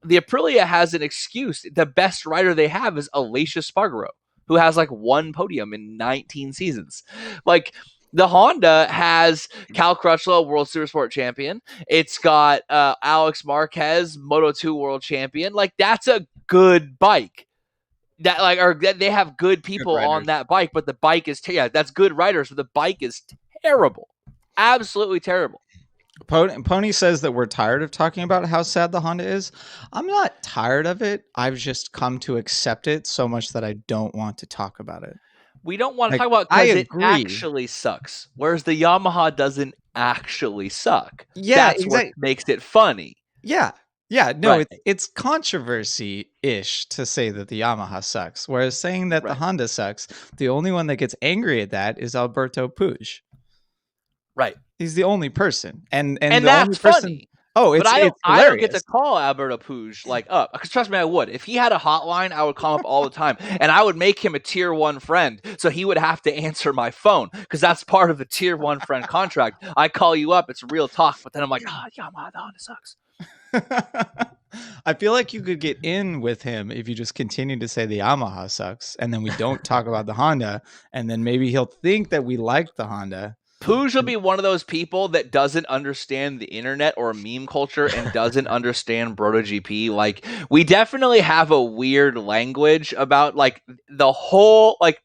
the Aprilia has an excuse. The best rider they have is Alicia Spargaro, who has like 1 podium in 19 seasons. Like, the Honda has Cal Crutchlow, World Supersport champion. It's got Alex Marquez, Moto2 world champion. Like, that's a good bike. They have good people on that bike, but the bike is that's good riders, but the bike is terrible, absolutely terrible. Pony says that we're tired of talking about how sad the Honda is. I'm not tired of it. I've just come to accept it so much that I don't want to talk about it. We don't want to talk about it because it actually sucks, whereas the Yamaha doesn't actually suck. Yeah, that's what makes it funny. Yeah. No, right. It's controversy-ish to say that the Yamaha sucks, whereas saying that the Honda sucks, the only one that gets angry at that is Alberto Puig. Right. He's the only person, and the that's only person, funny. Oh, it's hilarious. I don't get to call Alberto Puig up, because trust me, I would. If he had a hotline, I would call him up all the time, and I would make him a tier 1 friend, so he would have to answer my phone, because that's part of the tier 1 friend contract. I call you up, it's real talk, but then I'm like, Yamaha, the Honda sucks. I feel like you could get in with him if you just continue to say the Yamaha sucks, and then we don't talk about the Honda, and then maybe he'll think that we like the Honda. Puig will be one of those people that doesn't understand the internet or meme culture and doesn't understand BrotoGP. Like, we definitely have a weird language about, like, the whole, like,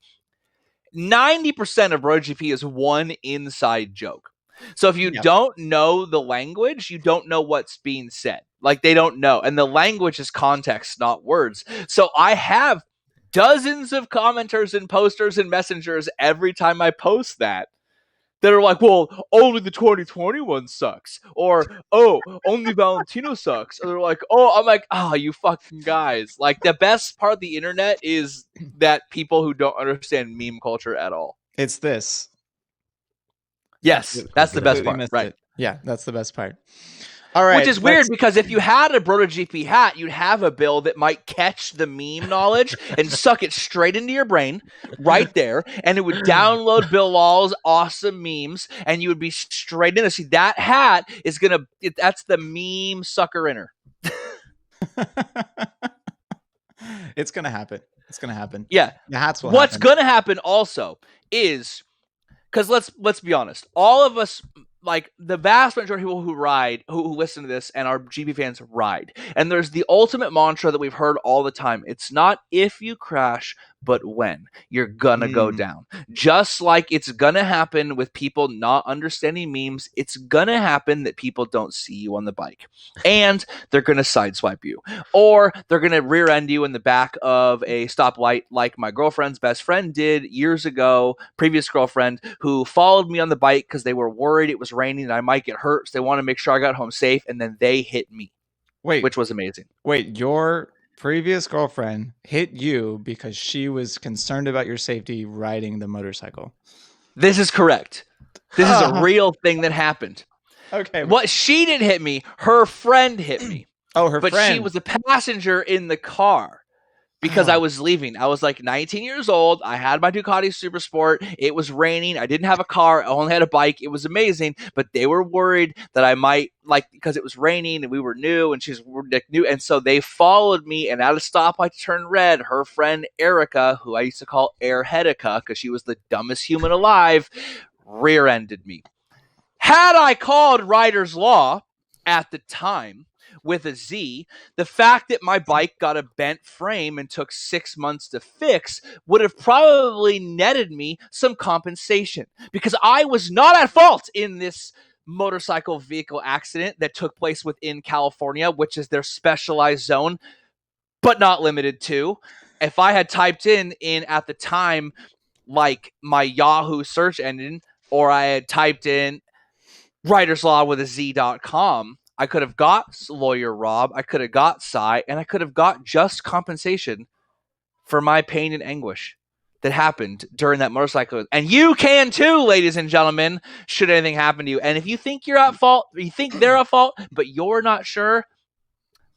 90% of BrotoGP is one inside joke. So if you don't know the language, you don't know what's being said. Like, they don't know. And the language is context, not words. So I have dozens of commenters and posters and messengers every time I post that are like, well, only the 2021 sucks. Or, oh, only Valentino sucks. Or they're like, oh, I'm like, you fucking guys. Like, the best part of the internet is that people who don't understand meme culture at all. It's this. Yes, that's the best part. Right. Yeah, that's the best part. All right. Which is weird, because if you had a BrotoGP hat, you'd have a bill that might catch the meme knowledge and suck it straight into your brain right there. And it would download Bill Law's awesome memes, and you would be straight in. See, that hat is that's the meme sucker inner. It's going to happen. It's going to happen. Yeah. The hats will What's happen. going to happen also is, because let's be honest, all of us, like, the vast majority of people who ride, who listen to this and are GP fans, ride. And there's the ultimate mantra that we've heard all the time. It's not if you crash, but when. You're gonna go down. Just like it's gonna happen with people not understanding memes, it's gonna happen that people don't see you on the bike. And they're gonna sideswipe you. Or they're gonna rear end you in the back of a stoplight, like my girlfriend's best friend did years ago, previous girlfriend, who followed me on the bike because they were worried it was raining and I might get hurt, so they want to make sure I got home safe, and then they hit me. Which was amazing. Wait, your previous girlfriend hit you because she was concerned about your safety riding the motorcycle? This is correct. This is a real thing that happened. Okay. What, she didn't hit me, her friend hit me. Oh, her friend. But she was a passenger in the car. Because I was leaving. I was like 19 years old. I had my Ducati Super Sport. It was raining. I didn't have a car. I only had a bike. It was amazing. But they were worried that I might, like, because it was raining and we were new and she's new. And so they followed me, and at a stoplight turned red, her friend Erica, who I used to call Airheadica because she was the dumbest human alive, rear-ended me. Had I called Rider's Law at the time, with a Z, the fact that my bike got a bent frame and took 6 months to fix would have probably netted me some compensation, because I was not at fault in this motorcycle vehicle accident that took place within California, which is their specialized zone, but not limited to. If I had typed in at the time, like, my Yahoo search engine, or I had typed in Writer's Law with a Z.com, I could have got Lawyer Rob, I could have got Cy, and I could have got just compensation for my pain and anguish that happened during that motorcycle. And you can too, ladies and gentlemen, should anything happen to you. And if you think you're at fault, you think they're at fault, but you're not sure,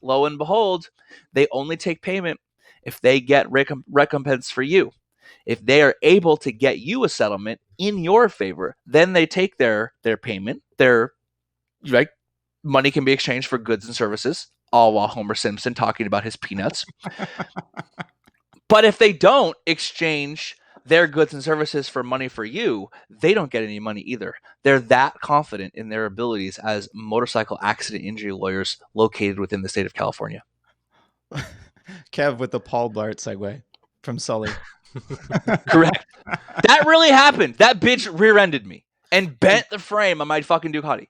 lo and behold, they only take payment if they get recompense for you. If they are able to get you a settlement in your favor, then they take their payment, their, right? Money can be exchanged for goods and services, all while Homer Simpson talking about his peanuts. But if they don't exchange their goods and services for money for you, they don't get any money either. They're that confident in their abilities as motorcycle accident injury lawyers located within the state of California. Kev with the Paul Blart segue from Sully. Correct. That really happened. That bitch rear-ended me and bent the frame on my fucking Ducati.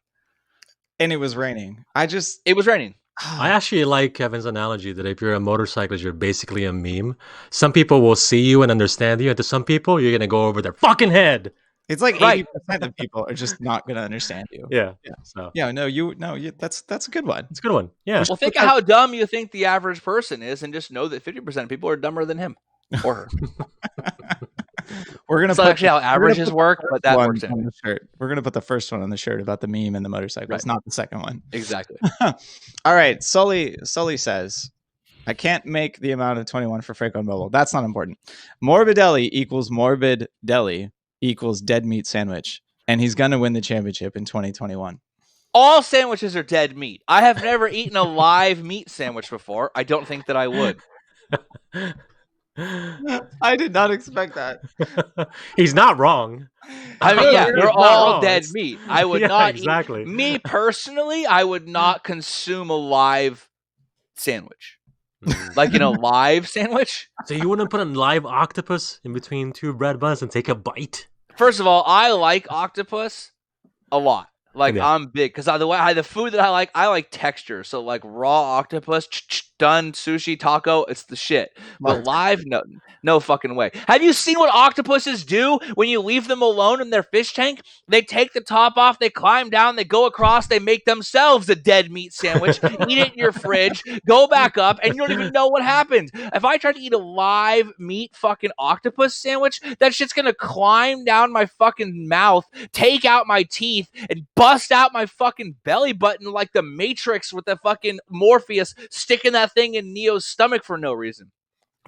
And it was raining. It was raining. I actually like Kevin's analogy that if you're a motorcyclist, you're basically a meme. Some people will see you and understand you, and to some people, you're going to go over their fucking head. It's like 80% of people are just not going to understand you. Yeah. So that's a good one. It's a good one. Yeah. Well, think of how dumb you think the average person is, and just know that 50% of people are dumber than him or her. We're gonna That's put actually how averages work, but that works on the shirt. We're gonna put the first one on the shirt about the meme and the motorcycles, not the second one. Exactly. All right, Sully says, I can't make the amount of 21 for Franco Mobile. That's not important. Morbidelli equals morbid deli equals dead meat sandwich, and he's gonna win the championship in 2021. All sandwiches are dead meat. I have never eaten a live meat sandwich before. I don't think that I would. I did not expect that. He's not wrong. I mean, yeah, they're all wrong. dead meat. I would not exactly. Me personally, I would not consume a live sandwich. Like in a live sandwich. So you wouldn't put a live octopus in between two bread buns and take a bite? First of all, I like octopus a lot. Like, I'm big because the food that I like texture. So like raw octopus, done, sushi, taco, it's the shit. But live, no fucking way. Have you seen what octopuses do when you leave them alone in their fish tank? They take the top off, they climb down, they go across, they make themselves a dead meat sandwich, eat it in your fridge, go back up, and you don't even know what happened. If I try to eat a live meat fucking octopus sandwich, that shit's gonna climb down my fucking mouth, take out my teeth, and bust out my fucking belly button like the Matrix with the fucking Morpheus sticking that thing in Neo's stomach for no reason.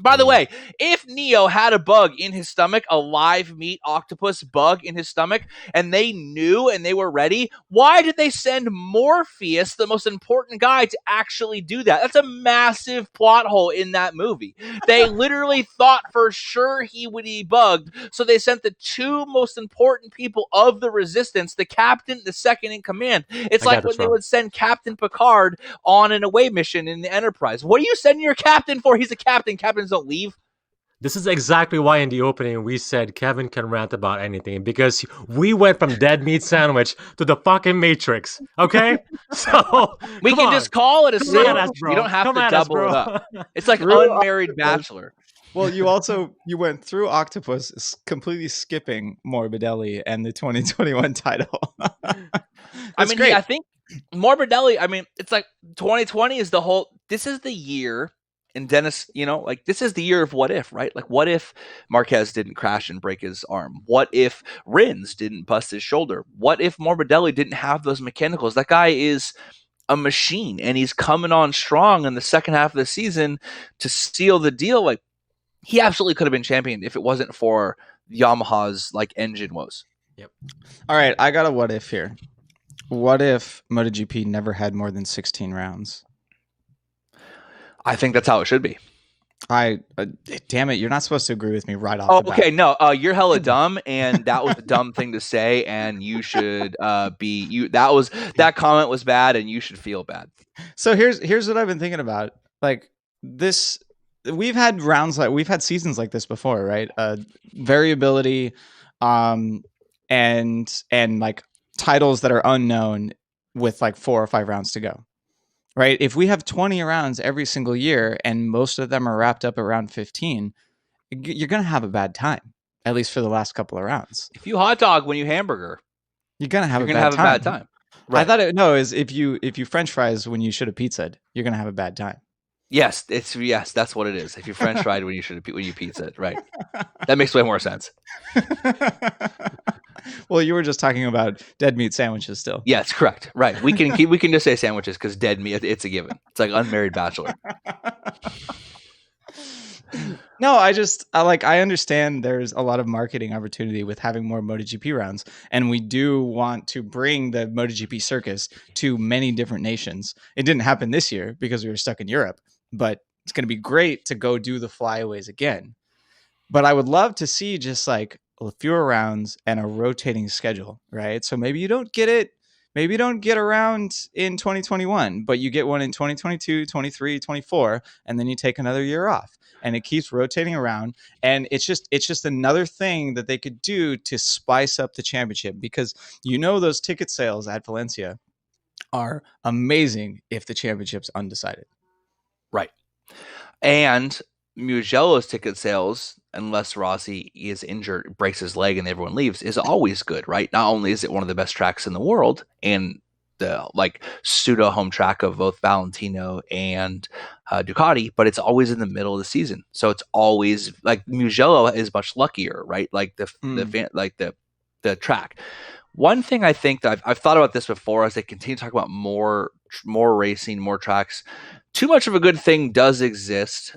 By the way, if Neo had a bug in his stomach, a live meat octopus bug in his stomach, and they knew and they were ready, why did they send Morpheus, the most important guy, to actually do that? That's a massive plot hole in that movie. They literally thought for sure he would be bugged, so they sent the two most important people of the Resistance, the captain, the second in command. It's like when they would send Captain Picard on an away mission in the Enterprise. What are you sending your captain for? He's a captain. Captains don't leave. This is exactly why in the opening we said Kevin can rant about anything, because we went from dead meat sandwich to the fucking Matrix. Okay? So we can just call it a sandwich. You don't have to double it up. It's like unmarried bachelor. Well, you went through Octopus, completely skipping Morbidelli and the 2021 title. I mean, I think Morbidelli, it's like 2020 is this is the year. And Dennis, this is the year of what if, right? Like, what if Marquez didn't crash and break his arm? What if Rins didn't bust his shoulder? What if Morbidelli didn't have those mechanicals? That guy is a machine, and he's coming on strong in the second half of the season to seal the deal. Like, he absolutely could have been champion if it wasn't for Yamaha's engine woes. Yep. All right, I got a what if here. What if MotoGP never had more than 16 rounds? I think that's how it should be. Damn it, you're not supposed to agree with me right off the bat. Okay, no, you're hella dumb, and that was a dumb thing to say, and you should that comment was bad, and you should feel bad. So here's what I've been thinking about. Like this, we've had seasons like this before, right? Variability, and like titles that are unknown with like 4 or 5 rounds to go. Right. If we have 20 rounds every single year and most of them are wrapped up around 15, you're going to have a bad time, at least for the last couple of rounds. If you hot dog when you hamburger, you're going to have a bad time. Right. I thought is if you French fries when you should have pizzaed, you're going to have a bad time. Yes, that's what it is. If you French fried when you pizzaed, right? That makes way more sense. Well, you were just talking about dead meat sandwiches still. Yes, correct. Right. We can just say sandwiches because dead meat, it's a given. It's like unmarried bachelor. No, I understand there's a lot of marketing opportunity with having more MotoGP rounds, and we do want to bring the MotoGP circus to many different nations. It didn't happen this year because we were stuck in Europe, but it's going to be great to go do the flyaways again. But I would love to see just like fewer rounds and a rotating schedule, right? So maybe you don't get it. Maybe you don't get around in 2021, but you get one in 2022, 23, 24, and then you take another year off. And it keeps rotating around. And it's just another thing that they could do to spice up the championship, because those ticket sales at Valencia are amazing if the championship's undecided. Right. And Mugello's ticket sales, unless Rossi is injured, breaks his leg, and everyone leaves, is always good, right? Not only is it one of the best tracks in the world and the pseudo home track of both Valentino and Ducati, but it's always in the middle of the season, so it's always Mugello is much luckier, right? The track. One thing I think that I've thought about this before as they continue to talk about more racing, more tracks. Too much of a good thing does exist,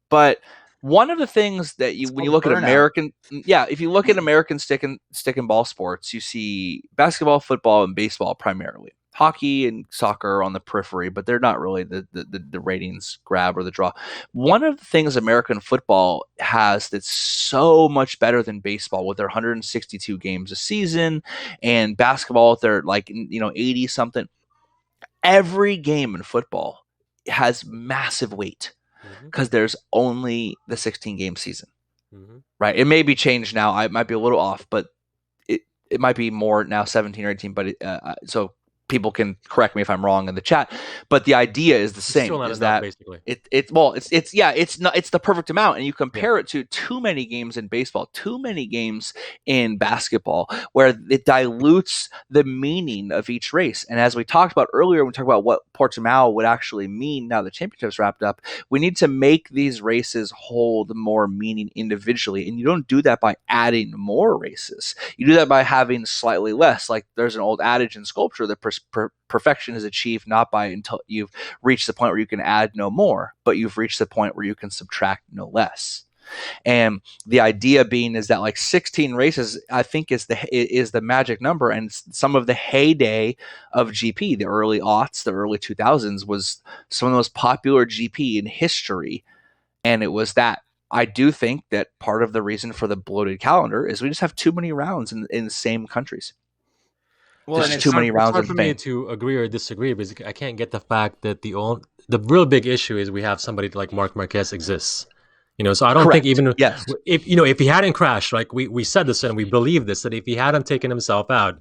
but one of the things that when you look at American, if you look at American stick and ball sports, you see basketball, football, and baseball primarily. Hockey and soccer are on the periphery, but they're not really the ratings grab or the draw. One of the things American football has that's so much better than baseball, with their 162 games a season, and basketball with their 80 something. Every game in football has massive weight because there's only the 16 game season, right? It may be changed now. I might be a little off, but it might be more now, 17 or 18. But so people can correct me if I'm wrong in the chat. But the idea is the same. Still not is enough, that basically. it's the perfect amount, and you compare it to too many games in baseball, too many games in basketball, where it dilutes the meaning of each race. And as we talked about earlier, when we talked about what Portimao would actually mean now the championship's wrapped up, we need to make these races hold more meaning individually, and you don't do that by adding more races. You do that by having slightly less. Like there's an old adage in sculpture that perfection is achieved not by until you've reached the point where you can add no more, but you've reached the point where you can subtract no less. And the idea being is that 16 races, I think, is the magic number. And some of the heyday of GP, the early aughts, the early 2000s, was some of the most popular GP in history. And it was that. I do think that part of the reason for the bloated calendar is we just have too many rounds in the same countries. Well, there's too many rounds. It's hard for me to agree or disagree, because I can't get the fact that the real big issue is we have somebody like Marc Marquez exists. So I don't think even if he hadn't crashed, like we said this and we believe this, that if he hadn't taken himself out,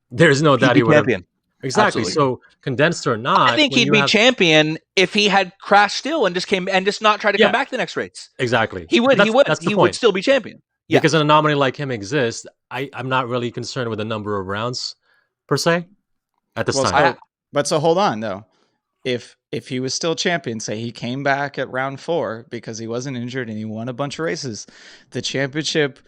there's no doubt he would have. Exactly. Absolutely. So condensed or not, I think he'd be champion if he had crashed still and just not tried to come back the next race. Exactly. He would still be champion. Yeah. Because an anomaly like him exists, I'm not really concerned with the number of rounds per se at this time. So hold on though. If he was still champion, say he came back at round 4 because he wasn't injured and he won a bunch of races, the championship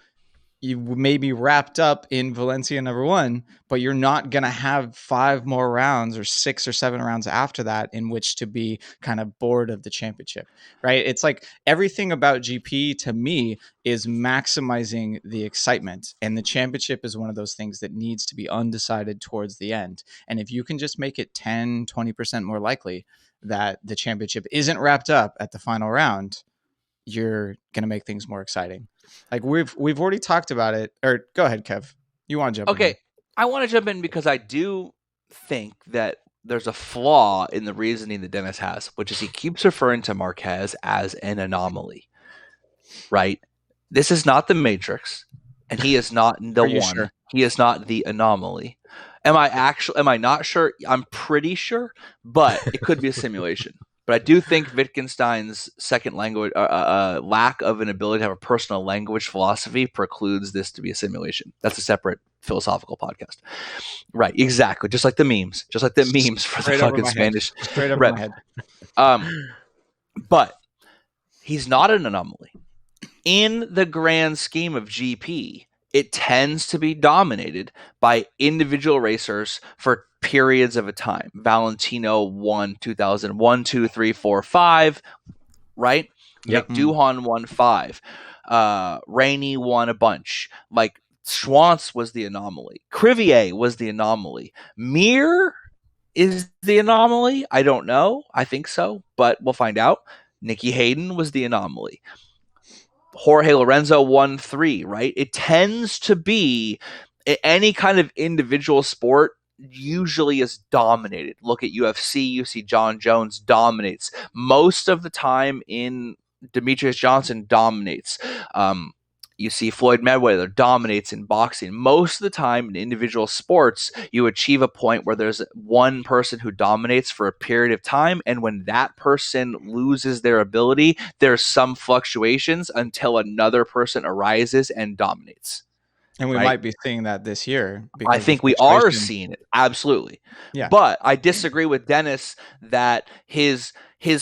you may be wrapped up in Valencia number 1, but you're not going to have 5 more rounds or 6 or 7 rounds after that in which to be kind of bored of the championship, right? It's like everything about GP to me is maximizing the excitement, and the championship is one of those things that needs to be undecided towards the end. And if you can just make it 10, 20% more likely that the championship isn't wrapped up at the final round, you're going to make things more exciting. Like we've already talked about it. Or go ahead, Kev. You want to jump in? Okay. I want to jump in because I do think that there's a flaw in the reasoning that Dennis has, which is he keeps referring to Marquez as an anomaly, right? This is not the Matrix, and he is not the one. Sure? He is not the anomaly. Am I not sure? I'm pretty sure, but it could be a simulation. But I do think Wittgenstein's second language, lack of an ability to have a personal language philosophy, precludes this to be a simulation. That's a separate philosophical podcast. Right, exactly. Just like the memes. Just like the memes for the fucking Spanish. Straight over my head. But he's not an anomaly. In the grand scheme of GP, it tends to be dominated by individual racers for periods of a time. Valentino won 2001, 2, 3, 4, 5, right? Yep. McDuhan won 5. Rainey won a bunch. Like, Schwantz was the anomaly. Crivier was the anomaly. Mir is the anomaly. I don't know. I think so, but we'll find out. Nicky Hayden was the anomaly. Jorge Lorenzo won 3, right? It tends to be any kind of individual sport usually is dominated. Look at UFC, you see John Jones dominates. Most of the time in Demetrius Johnson dominates. You see Floyd Mayweather dominates in boxing. Most of the time in individual sports, you achieve a point where there's one person who dominates for a period of time, and when that person loses their ability, there's some fluctuations until another person arises and dominates. And we might be seeing that this year. I think we are seeing it. Absolutely. Yeah. But I disagree with Dennis that his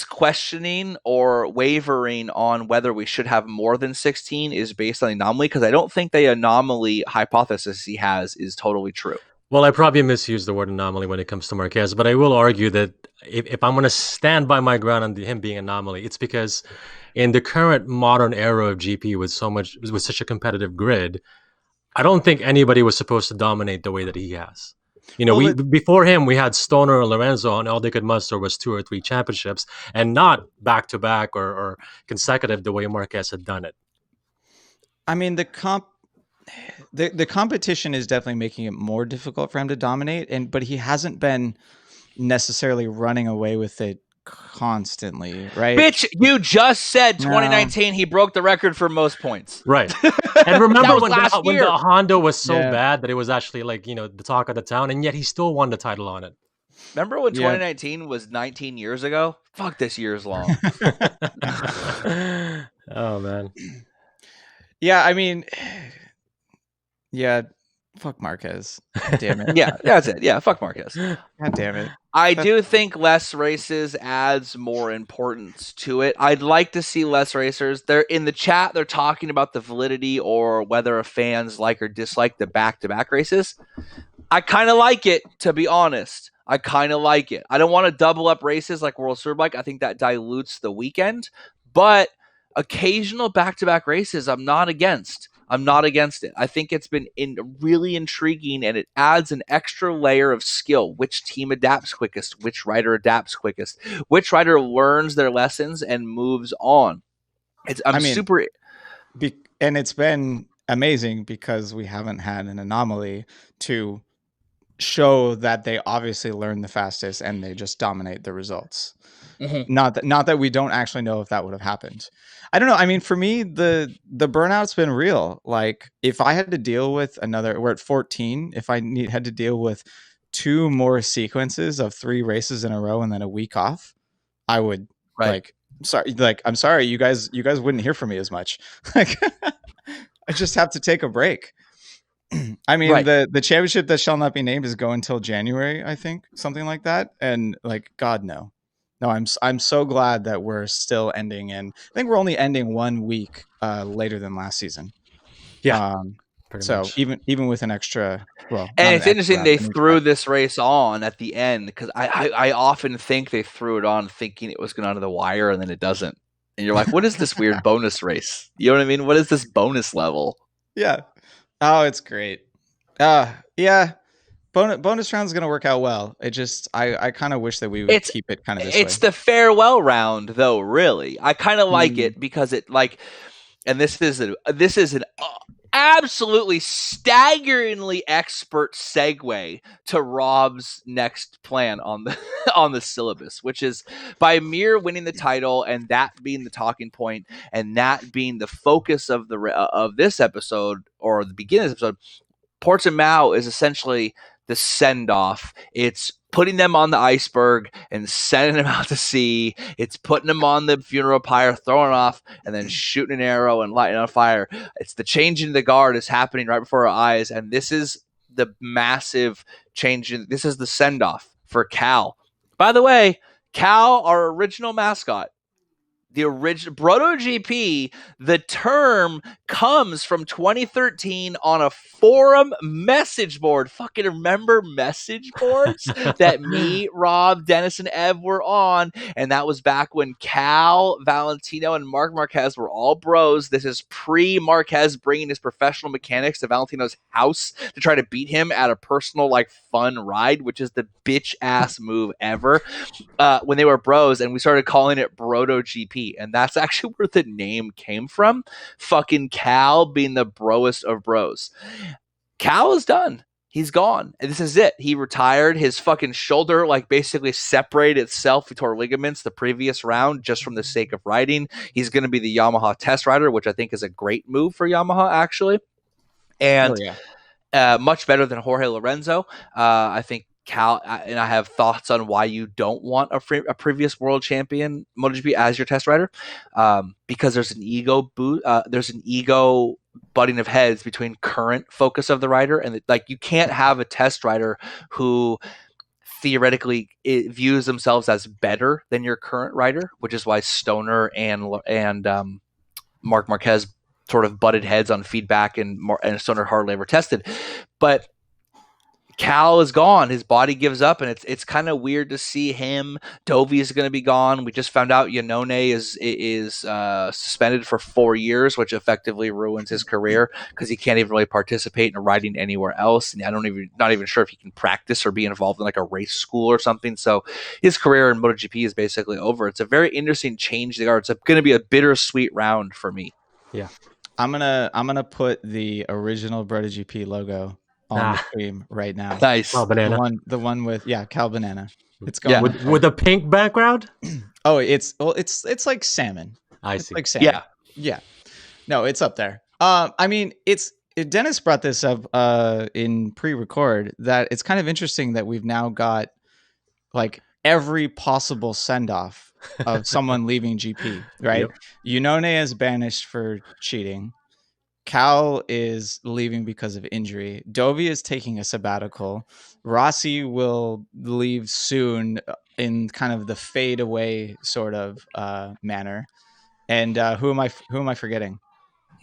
questioning or wavering on whether we should have more than 16 is based on the anomaly, because I don't think the anomaly hypothesis he has is totally true. Well, I probably misused the word anomaly when it comes to Marquez, but I will argue that if I'm going to stand by my ground on him being anomaly, it's because in the current modern era of GP with such a competitive grid, I don't think anybody was supposed to dominate the way that he has. Before him, we had Stoner or Lorenzo, and all they could muster was 2 or 3 championships, and not back-to-back or consecutive the way Marquez had done it. I mean, the competition is definitely making it more difficult for him to dominate, but he hasn't been necessarily running away with it constantly, right? Bitch, you just said 2019 he broke the record for most points. Right. And remember when the Honda was so bad that it was actually the talk of the town, and yet he still won the title on it. Remember when 2019 was 19 years ago? Fuck, this year's long. Oh, man. Yeah, I mean, fuck Marquez. Damn it. Yeah, that's it. Yeah, fuck Marquez. God damn it. I do think less races adds more importance to it. I'd like to see less racers. They're in the chat. They're talking about the validity or whether fans like or dislike the back-to-back races. I kind of like it, to be honest. I kind of like it. I don't want to double up races like World Superbike. I think that dilutes the weekend. But occasional back-to-back races, I'm not against. I'm not against it. I think it's been really intriguing, and it adds an extra layer of skill. Which team adapts quickest? Which rider adapts quickest? Which rider learns their lessons and moves on? And it's been amazing because we haven't had an anomaly to show that they obviously learn the fastest and they just dominate the results. Mm-hmm. Not that we don't actually know if that would have happened. I don't know. I mean, for me, the burnout's been real. Like, if I had to deal with we're at 14. If I had to deal with 2 more sequences of 3 races in a row and then a week off, I would I'm sorry, you guys wouldn't hear from me as much. Like, I just have to take a break. I mean, the championship that shall not be named is going until January, I think, something like that. And God, no. No, I'm so glad that we're still ending I think we're only ending 1 week later than last season. Yeah. So much. even with an extra, and it's interesting they threw this race on at the end, because I often think they threw it on thinking it was going to the wire, and then it doesn't. And you're like, what is this weird bonus race? You know what I mean? What is this bonus level? Yeah. Oh, it's great. Yeah. Bonus round is going to work out well. It just, I kind of wish that we would keep it kind of this way. It's the farewell round, though. Really, I kind of like it because it and this is an absolutely staggeringly expert segue to Rob's next plan on the on the syllabus, which is by Mir winning the title and that being the talking point and that being the focus of this episode or the beginning of this episode. Portimao is essentially the send-off. It's putting them on the iceberg and sending them out to sea. It's putting them on the funeral pyre, throwing off, and then shooting an arrow and lighting on fire. It's the changing the guard is happening right before our eyes, and this is the massive change. This is the send-off for Cal. By the way, Cal, our original mascot, The original BrotoGP, the term comes from 2013 on a forum message board. Fucking remember message boards that me, Rob, Dennis, and Ev were on? And that was back when Cal, Valentino, and Marc Marquez were all bros. This is pre-Marquez bringing his professional mechanics to Valentino's house to try to beat him at a personal, like, fun ride, which is the bitch-ass move ever. When they were bros, and we started calling it BrotoGP. And that's actually where the name came from. Fucking Cal being the broest of bros. Cal is done. He's gone. And this is it. He retired. His fucking shoulder, like, basically separated itself. He tore ligaments the previous round just from the sake of riding. He's going to be the Yamaha test rider, which I think is a great move for Yamaha, actually. And much better than Jorge Lorenzo. I think Cal, and I have thoughts on why you don't want a previous world champion MotoGP as your test rider, because there's an ego butting of heads between current focus of the rider and like you can't have a test rider who theoretically views themselves as better than your current rider, which is why Stoner and Marc Marquez sort of butted heads on feedback, and Stoner hardly ever tested, but Cal is gone. His body gives up, and it's kind of weird to see him. Dovi is going to be gone. We just found out Iannone is suspended for 4 years, which effectively ruins his career because he can't even really participate in riding anywhere else. And not even sure if he can practice or be involved in like a race school or something. So his career in MotoGP is basically over. It's a very interesting change there. It's going to be a bittersweet round for me. Yeah, I'm gonna put the original BrotoGP logo on the stream right now. Nice. Cal Banana. The one with Cal Banana. It's going with a pink background. Oh, it's like salmon. I it's see. like salmon. Yeah. No, it's up there. I mean, Dennis brought this up in pre-record that it's kind of interesting that we've now got like every possible send-off of someone leaving GP, right? Yep. Iannone is banished for cheating. Cal is leaving because of injury. Dovi is taking a sabbatical. Rossi will leave soon in kind of the fade away sort of manner. And who am I forgetting?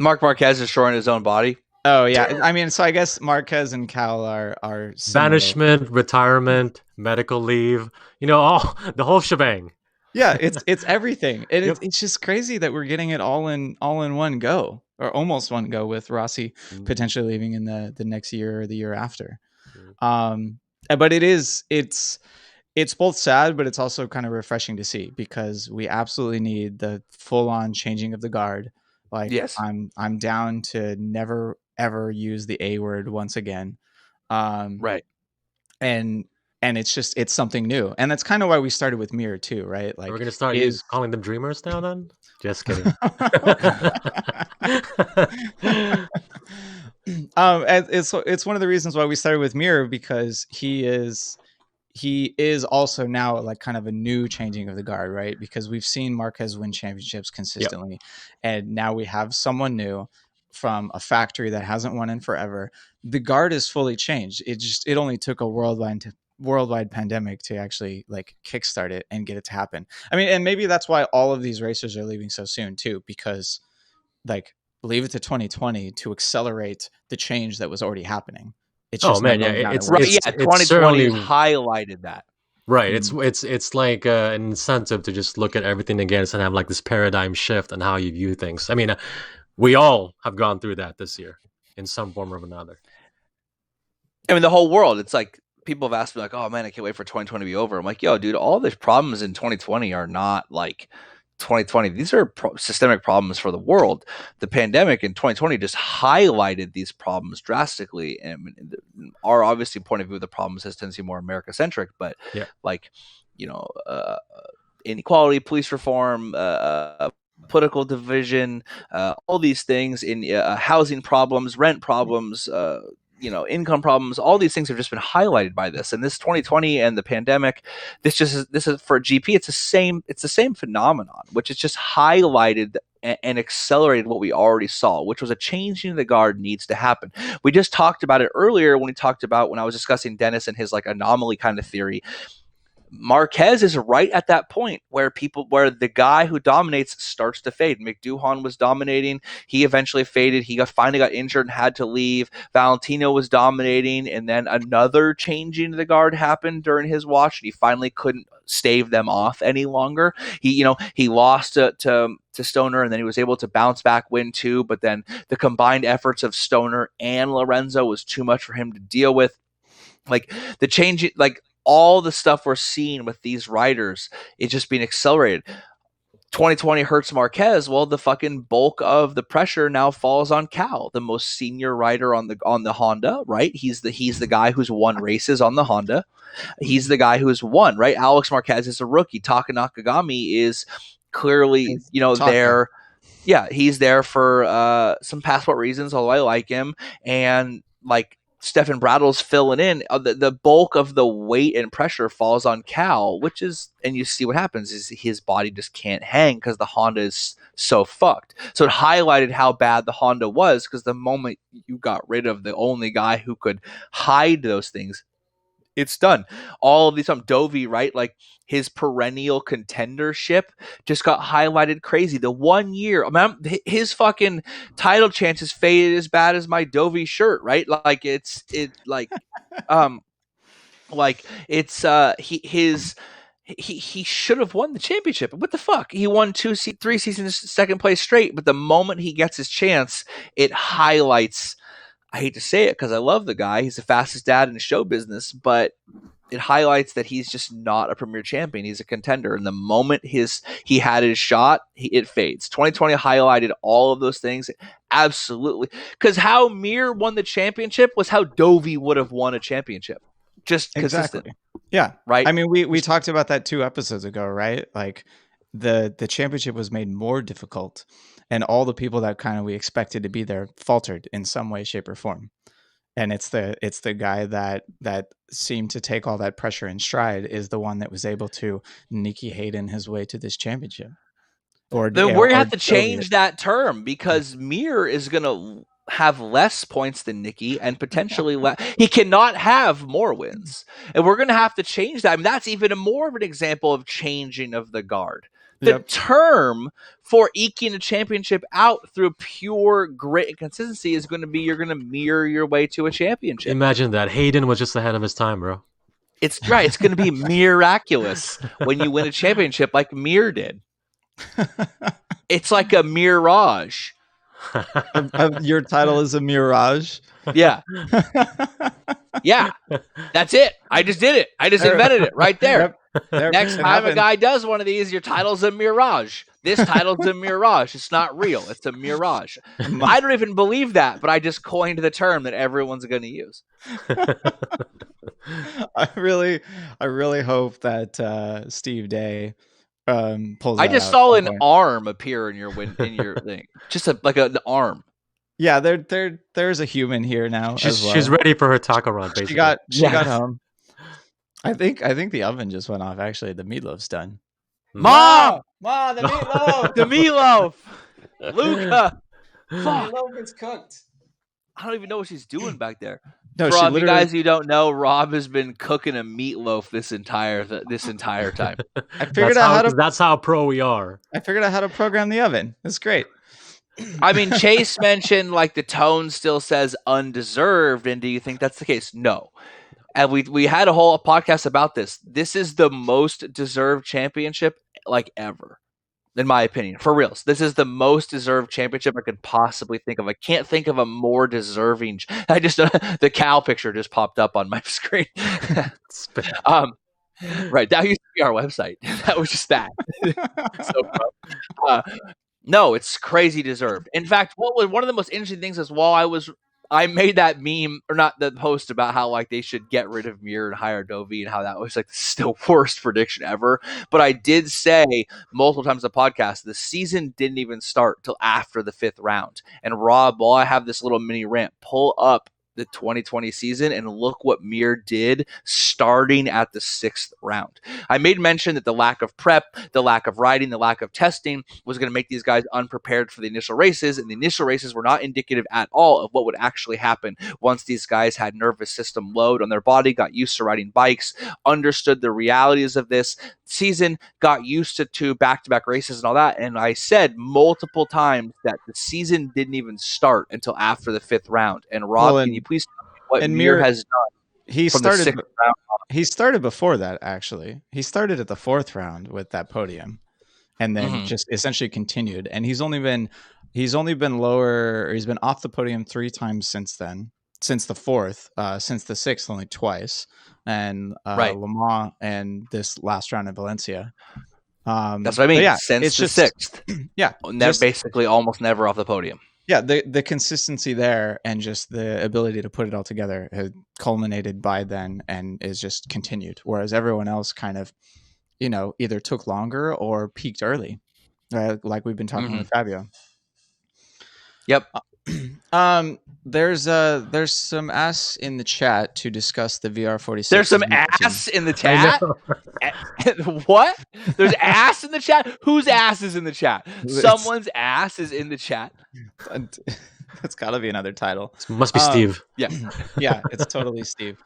Marc Marquez is showing his own body. Oh yeah, I mean, so I guess Marquez and Cal are similar. Banishment, retirement, medical leave. All the whole shebang. Yeah, it's everything. It's just crazy that we're getting it all in one go, or almost one go, with Rossi potentially leaving in the next year or the year after. But it's both sad, but it's also kind of refreshing to see because we absolutely need the full on changing of the guard. Like, yes. I'm down to never ever use the A word once again. Right. And it's something new. And that's kind of why we started with Mir too, right? Like, we're going to start calling them dreamers now then? Just kidding. It's one of the reasons why we started with Mir, because he is also now like kind of a new changing of the guard, right? Because we've seen Marquez win championships consistently, and now we have someone new from a factory that hasn't won in forever. The guard is fully changed. It only took a worldwide pandemic to actually like kickstart it and get it to happen. I mean, and maybe that's why all of these racers are leaving so soon too, because like leave it to 2020 to accelerate the change that was already happening. It's just it's right. It's 2020 highlighted that. Right. It's like an incentive to just look at everything again and have like this paradigm shift on how you view things. I mean, we all have gone through that this year in some form or another. I mean, the whole world. It's like people have asked me like, "Oh man, I can't wait for 2020 to be over." I'm like, "Yo, dude, all these problems in 2020 are not like 2020. These are systemic problems for the world. The pandemic in 2020 just highlighted these problems drastically. And our obviously point of view of the problems has tends to be more America centric, but like, inequality, police reform, political division, all these things in housing problems, rent problems, income problems, all these things have just been highlighted by this. And this 2020 and the pandemic, this is for GP, it's the same phenomenon, which is just highlighted and accelerated what we already saw, which was a change in the guard needs to happen. We just talked about it earlier when I was discussing Dennis and his like anomaly kind of theory. Marquez is right at that point where the guy who dominates starts to fade. McDuhan was dominating. He eventually faded. He finally got injured and had to leave. Valentino was dominating, and then another changing of the guard happened during his watch, and he finally couldn't stave them off any longer. He lost to Stoner, and then he was able to bounce back, win two, but then the combined efforts of Stoner and Lorenzo was too much for him to deal with. Like the change, like all the stuff we're seeing with these riders, it's just being accelerated. 2020 hurts Marquez. Well, the fucking bulk of the pressure now falls on Cal, the most senior rider on the Honda, right? He's the guy who's won races on the Honda. He's the guy who's won, right? Alex Marquez is a rookie. Taka Nakagami is clearly, there. Yeah, he's there for some passport reasons, although I like him. And like Stefan Bradl's filling in. The bulk of the weight and pressure falls on Cal, and you see what happens is his body just can't hang because the Honda is so fucked. So it highlighted how bad the Honda was, because the moment you got rid of the only guy who could hide those things, it's done. All of these, Dovey, right? Like his perennial contendership just got highlighted crazy. The 1 year, his fucking title chances faded as bad as my Dovey shirt, right? Like he should have won the championship. What the fuck? He won 3 seasons second place straight, but the moment he gets his chance, it highlights. I hate to say it because I love the guy. He's the fastest dad in the show business, but it highlights that he's just not a premier champion. He's a contender. And the moment he had his shot, it fades. 2020 highlighted all of those things. Absolutely. Because how Mir won the championship was how Dovey would have won a championship. Just consistent. Exactly. Yeah. Right. I mean, we talked about that 2 episodes ago, right? Like the championship was made more difficult, and all the people that kind of we expected to be there faltered in some way, shape, or form. And it's the guy that seemed to take all that pressure in stride is the one that was able to Nicky Hayden his way to this championship. We're going to have to change that term, because Mir is going to have less points than Nicky, and potentially he cannot have more wins. And we're going to have to change that. I mean, that's even more of an example of changing of the guard. The term for eking a championship out through pure grit and consistency is going to be you're going to mirror your way to a championship. Imagine that. Hayden was just ahead of his time, bro. It's right. It's going to be miraculous when you win a championship like Mir did. It's like a mirage. Your title is a mirage. Yeah. Yeah. That's it. I just did it. I just invented it right there. Next time a guy does one of these, your title's a mirage. This title's a mirage. It's not real. It's a mirage. I don't even believe that, but I just coined the term that everyone's going to use. I really hope that Steve Day pulls. I just saw an arm appear in your thing. Just like an arm. Yeah, there's a human here now. She's ready for her taco run. Basically, she got home. I think the oven just went off. Actually, the meatloaf's done. Mom, the meatloaf, the meatloaf, Luca. The meatloaf is cooked. I don't even know what she's doing back there. No, for all you guys who don't know, Rob has been cooking a meatloaf this entire time. I figured out that's how pro we are. I figured out how to program the oven. That's great. I mean, Chase mentioned like the tone still says undeserved, and do you think that's the case? No. And we had a whole podcast about this. This is the most deserved championship like ever, in my opinion. For reals, this is the most deserved championship I could possibly think of. I can't think of a more deserving. I just the Cal picture just popped up on my screen. Right, that used to be our website. That was just that. No, it's crazy deserved. In fact, one of the most interesting things is I made that meme, or not the post, about how like they should get rid of Mir and hire Dovey, and how that was like the worst prediction ever. But I did say multiple times on the podcast, the season didn't even start till after the 5th round. And Rob, while I have this little mini rant, pull up the 2020 season, and look what Mir did starting at the 6th round. I made mention that the lack of prep, the lack of riding, the lack of testing was going to make these guys unprepared for the initial races, and the initial races were not indicative at all of what would actually happen once these guys had nervous system load on their body, got used to riding bikes, understood the realities of this season, got used to 2 back-to-back races and all that. And I said multiple times that the season didn't even start until after the 5th round. And Rob, can you please tell me what Mir has done he from started the 6th round? He started before that, actually. He started at the 4th round with that podium, and then just essentially continued. And he's only been lower, or he's been off the podium 3 times since then. Since the 4th, since the 6th, only twice, and Le Mans and this last round in Valencia. That's what I mean. Yeah, since it's the just, 6th, they're basically almost never off the podium. Yeah, the consistency there and just the ability to put it all together had culminated by then and is just continued. Whereas everyone else kind of, either took longer or peaked early, like we've been talking with Fabio. Yep. There's some ass in the chat to discuss the VR46. There's some ass in the chat. What? There's ass in the chat. Whose ass is in the chat? Someone's ass is in the chat. That's got to be another title. It must be Steve. Yeah, it's totally Steve.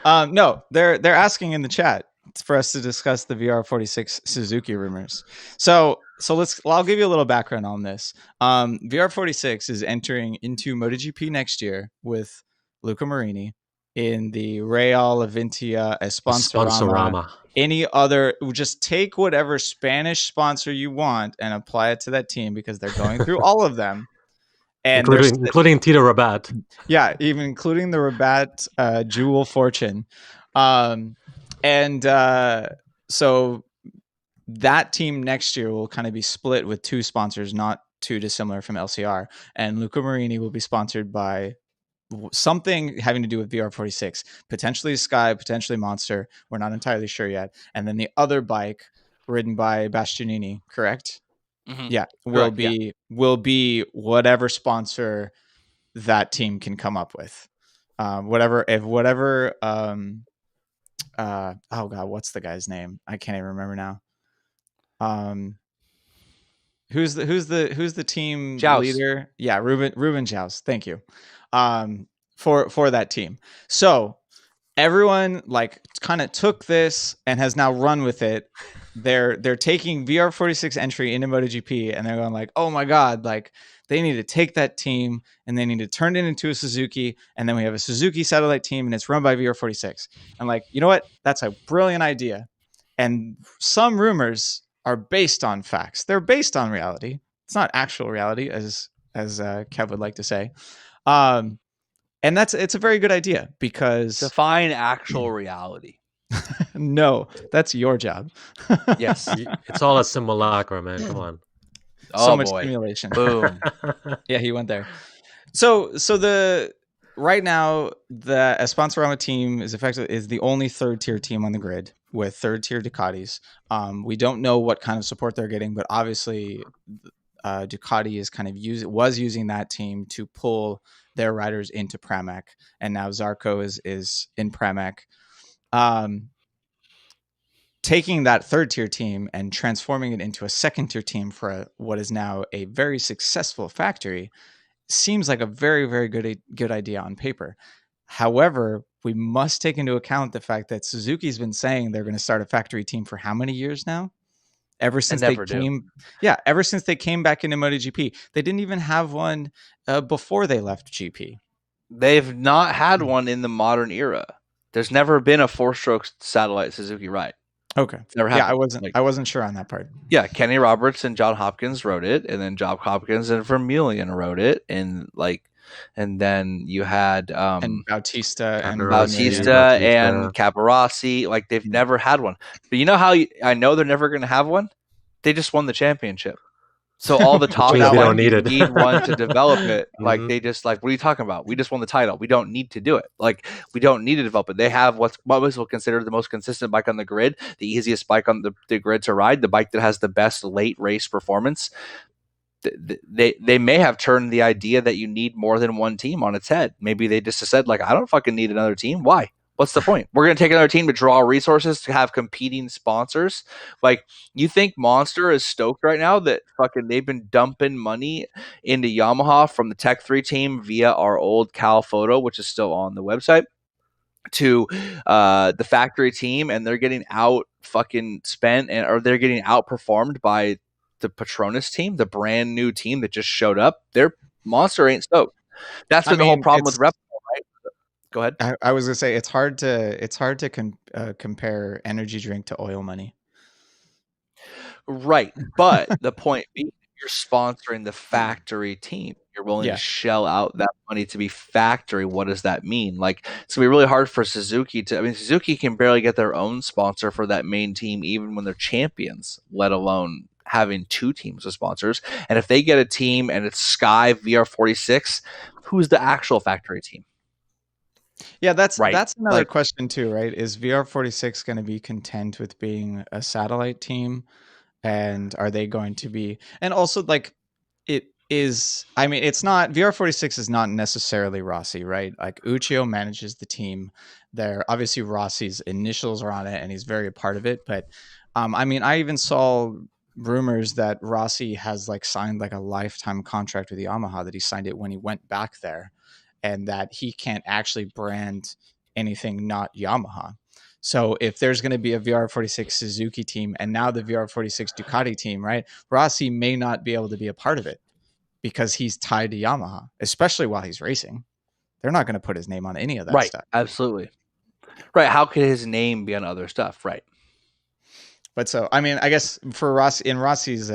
No, they're asking in the chat for us to discuss the VR46 Suzuki rumors. So I'll give you a little background on this. VR46 is entering into MotoGP next year with Luca Marini in the Real Avintia Sponsorama. Any other, just take whatever Spanish sponsor you want and apply it to that team, because they're going through all of them. And including Tito Rabat. Yeah, even including the Rabat Jewel Fortune. So that team next year will kind of be split with 2 sponsors, not too dissimilar from LCR. And Luca Marini will be sponsored by something having to do with VR46, potentially Sky, potentially Monster. We're not entirely sure yet. And then the other bike ridden by Bastianini, correct? Mm-hmm. Yeah, will be whatever sponsor that team can come up with. Oh God, what's the guy's name? I can't even remember now. Who's the team leader? Yeah, Ruben Joust. Thank you. For that team. So everyone kind of took this and has now run with it. They're taking VR46 entry into MotoGP, and they're going oh my God, they need to take that team and they need to turn it into a Suzuki, and then we have a Suzuki satellite team and it's run by VR46. And you know what? That's a brilliant idea. And some rumors are based on facts. They're based on reality. It's not actual reality, as Kev would like to say. And it's a very good idea, because define actual reality. No, that's your job. Yes, it's all a simulacrum, man. Come on. So much simulation. Boom. Yeah, he went there. So right now the Sponsorama team is the only 3rd tier team on the grid with 3rd tier Ducatis. We don't know what kind of support they're getting, but obviously Ducati is was using that team to pull their riders into Pramac, and now Zarco is in Pramac. Taking that 3rd tier team and transforming it into a 2nd tier team for what is now a very successful factory seems like a very, very good idea on paper. However, we must take into account the fact that Suzuki's been saying they're going to start a factory team for how many years now? Ever since they came back into MotoGP. They didn't even have one before they left GP. They've not had one in the modern era. There's never been a 4-stroke satellite Suzuki ride. Okay. Never happened. Yeah, I wasn't sure on that part. Yeah, Kenny Roberts and John Hopkins wrote it, and then Job Hopkins and Vermeulen wrote it, and then you had and Bautista and Caparossi. They've never had one. But you know how I know they're never going to have one? They just won the championship. So all the talk about we need one to develop it, they just what are you talking about? We just won the title. We don't need to do it. We don't need to develop it. They have what was considered the most consistent bike on the grid, the easiest bike on the grid to ride, the bike that has the best late race performance. they may have turned the idea that you need more than one team on its head. Maybe they just said, like, I don't fucking need another team. Why? What's the point? We're going to take another team to draw resources to have competing sponsors. Like, you think Monster is stoked right now that fucking they've been dumping money into Yamaha from the Tech 3 team via our old Cal photo, which is still on the website, to the factory team, and they're getting out fucking spent, or they're getting outperformed by the Petronas team, the brand new team that just showed up. Their Monster ain't stoked. That's been the whole problem with Repsol, right? Go ahead. I was gonna say it's hard to compare energy drink to oil money. Right, but the point being, you're sponsoring the factory team. You're willing to shell out that money to be factory. What does that mean? Like, it's gonna be really hard for Suzuki to. I mean, Suzuki can barely get their own sponsor for that main team, even when they're champions, let alone having two teams of sponsors. And if they get a team and it's Sky VR46, who's the actual factory team? Yeah, that's another question too, right? Is VR46 going to be content with being a satellite team, and are they going to be? And also, like, it is. I mean, it's not VR46 is not necessarily Rossi, right? Like, Uchiho manages the team. There, obviously, Rossi's initials are on it, and he's very a part of it. But I mean, I even saw rumors that Rossi has like signed like a lifetime contract with Yamaha, that he signed it when he went back there, and that he can't actually brand anything not Yamaha. So if there's going to be a VR46 Suzuki team and now the VR46 Ducati team, right, Rossi may not be able to be a part of it because he's tied to Yamaha, especially while he's racing. They're not going to put his name on any of that stuff. Absolutely. Right. How could his name be on other stuff? Right. But so, I mean, I guess for Rossi, in Rossi's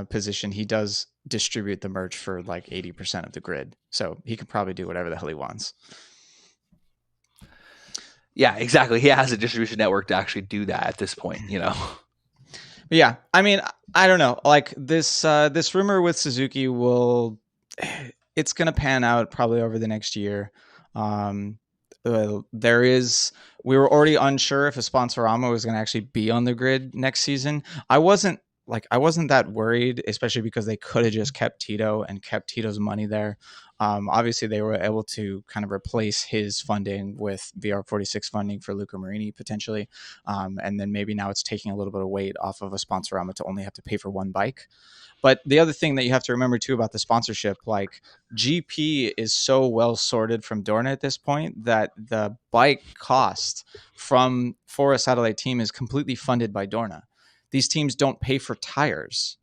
position, he does distribute the merch for like 80% of the grid. So he can probably do whatever the hell he wants. Yeah, exactly. He has a distribution network to actually do that at this point, you know? But yeah, I mean, I don't know. Like this rumor with Suzuki it's going to pan out probably over the next year. We were already unsure if a Sponsorama was going to actually be on the grid next season. I wasn't that worried, especially because they could have just kept Tito and kept Tito's money there. Obviously, they were able to kind of replace his funding with VR46 funding for Luca Marini potentially. And then maybe now it's taking a little bit of weight off of a Sponsorama to only have to pay for one bike. But the other thing that you have to remember too about the sponsorship, like GP is so well sorted from Dorna at this point that the bike cost for a satellite team is completely funded by Dorna. These teams don't pay for tires,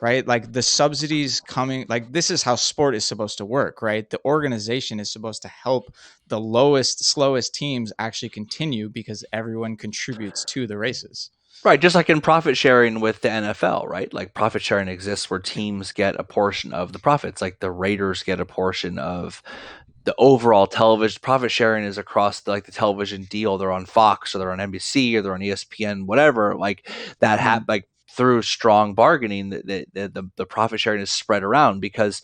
right? Like the subsidies coming, like this is how sport is supposed to work, right? The organization is supposed to help the slowest teams actually continue because everyone contributes to the races. Right, just like in profit sharing with the NFL, right? Like profit sharing exists where teams get a portion of the profits, like the Raiders get a portion of the overall television. Profit sharing is across the television deal. They're on Fox or they're on NBC or they're on ESPN, whatever. Like that like through strong bargaining, the profit sharing is spread around, because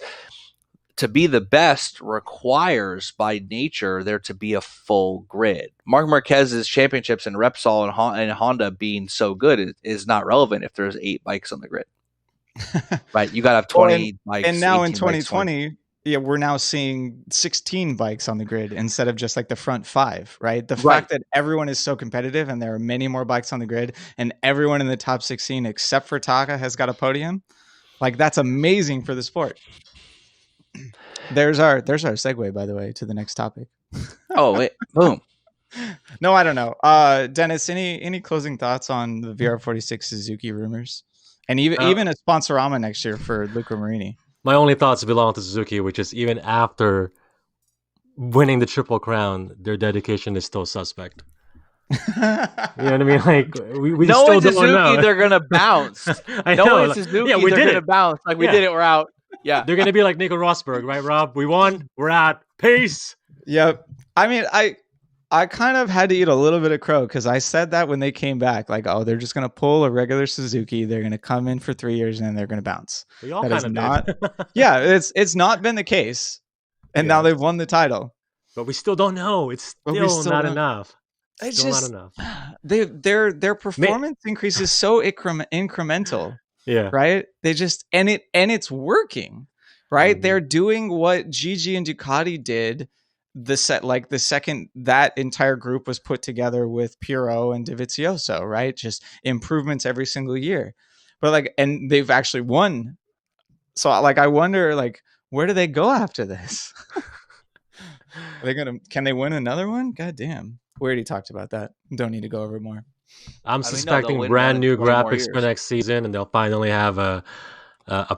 to be the best requires by nature there to be a full grid. Marc Marquez's championships in Repsol and Honda being so good is not relevant if there's 8 bikes on the grid. Right? You got to have 20 bikes. And now in 2020, we're now seeing 16 bikes on the grid instead of just like the front 5, right? The fact that everyone is so competitive and there are many more bikes on the grid and everyone in the top 16 except for Taka has got a podium, like that's amazing for the sport. There's our segue, by the way, to the next topic. Oh, wait. Boom. No, I don't know. Dennis, any closing thoughts on the VR46 Suzuki rumors? And even a Sponsorama next year for Luca Marini. My only thoughts belong to Suzuki, which is even after winning the Triple Crown, their dedication is still suspect. You know what I mean? Like we knowing still don't know. Suzuki, they're gonna bounce. Knowing Suzuki, we they're did gonna bounce. Like we did it, we're out. Yeah, they're gonna be like Nico Rosberg, right? Rob, we won, we're out. Peace. Yep. I mean, I kind of had to eat a little bit of crow because I said that when they came back, like, oh, they're just gonna pull a regular Suzuki. They're gonna come in for 3 years and then they're gonna bounce. We all kind of not. Yeah, it's not been the case, and now they've won the title. But we still don't know. It's still not enough. It's just not enough. Their performance increase is so incremental. Yeah. right? They just and it's working, right? Mhm. They're doing what Gigi and Ducati did the second that entire group was put together with Piro and Dovizioso, right? Just improvements every single year. But like, and they've actually won. So like, I wonder, like, where do they go after this? Can they win another one? God damn. We already talked about that. Don't need to go over more. I'm I mean, no, they'll suspecting win one brand in new 20 more graphics for years. next season, and they'll finally have a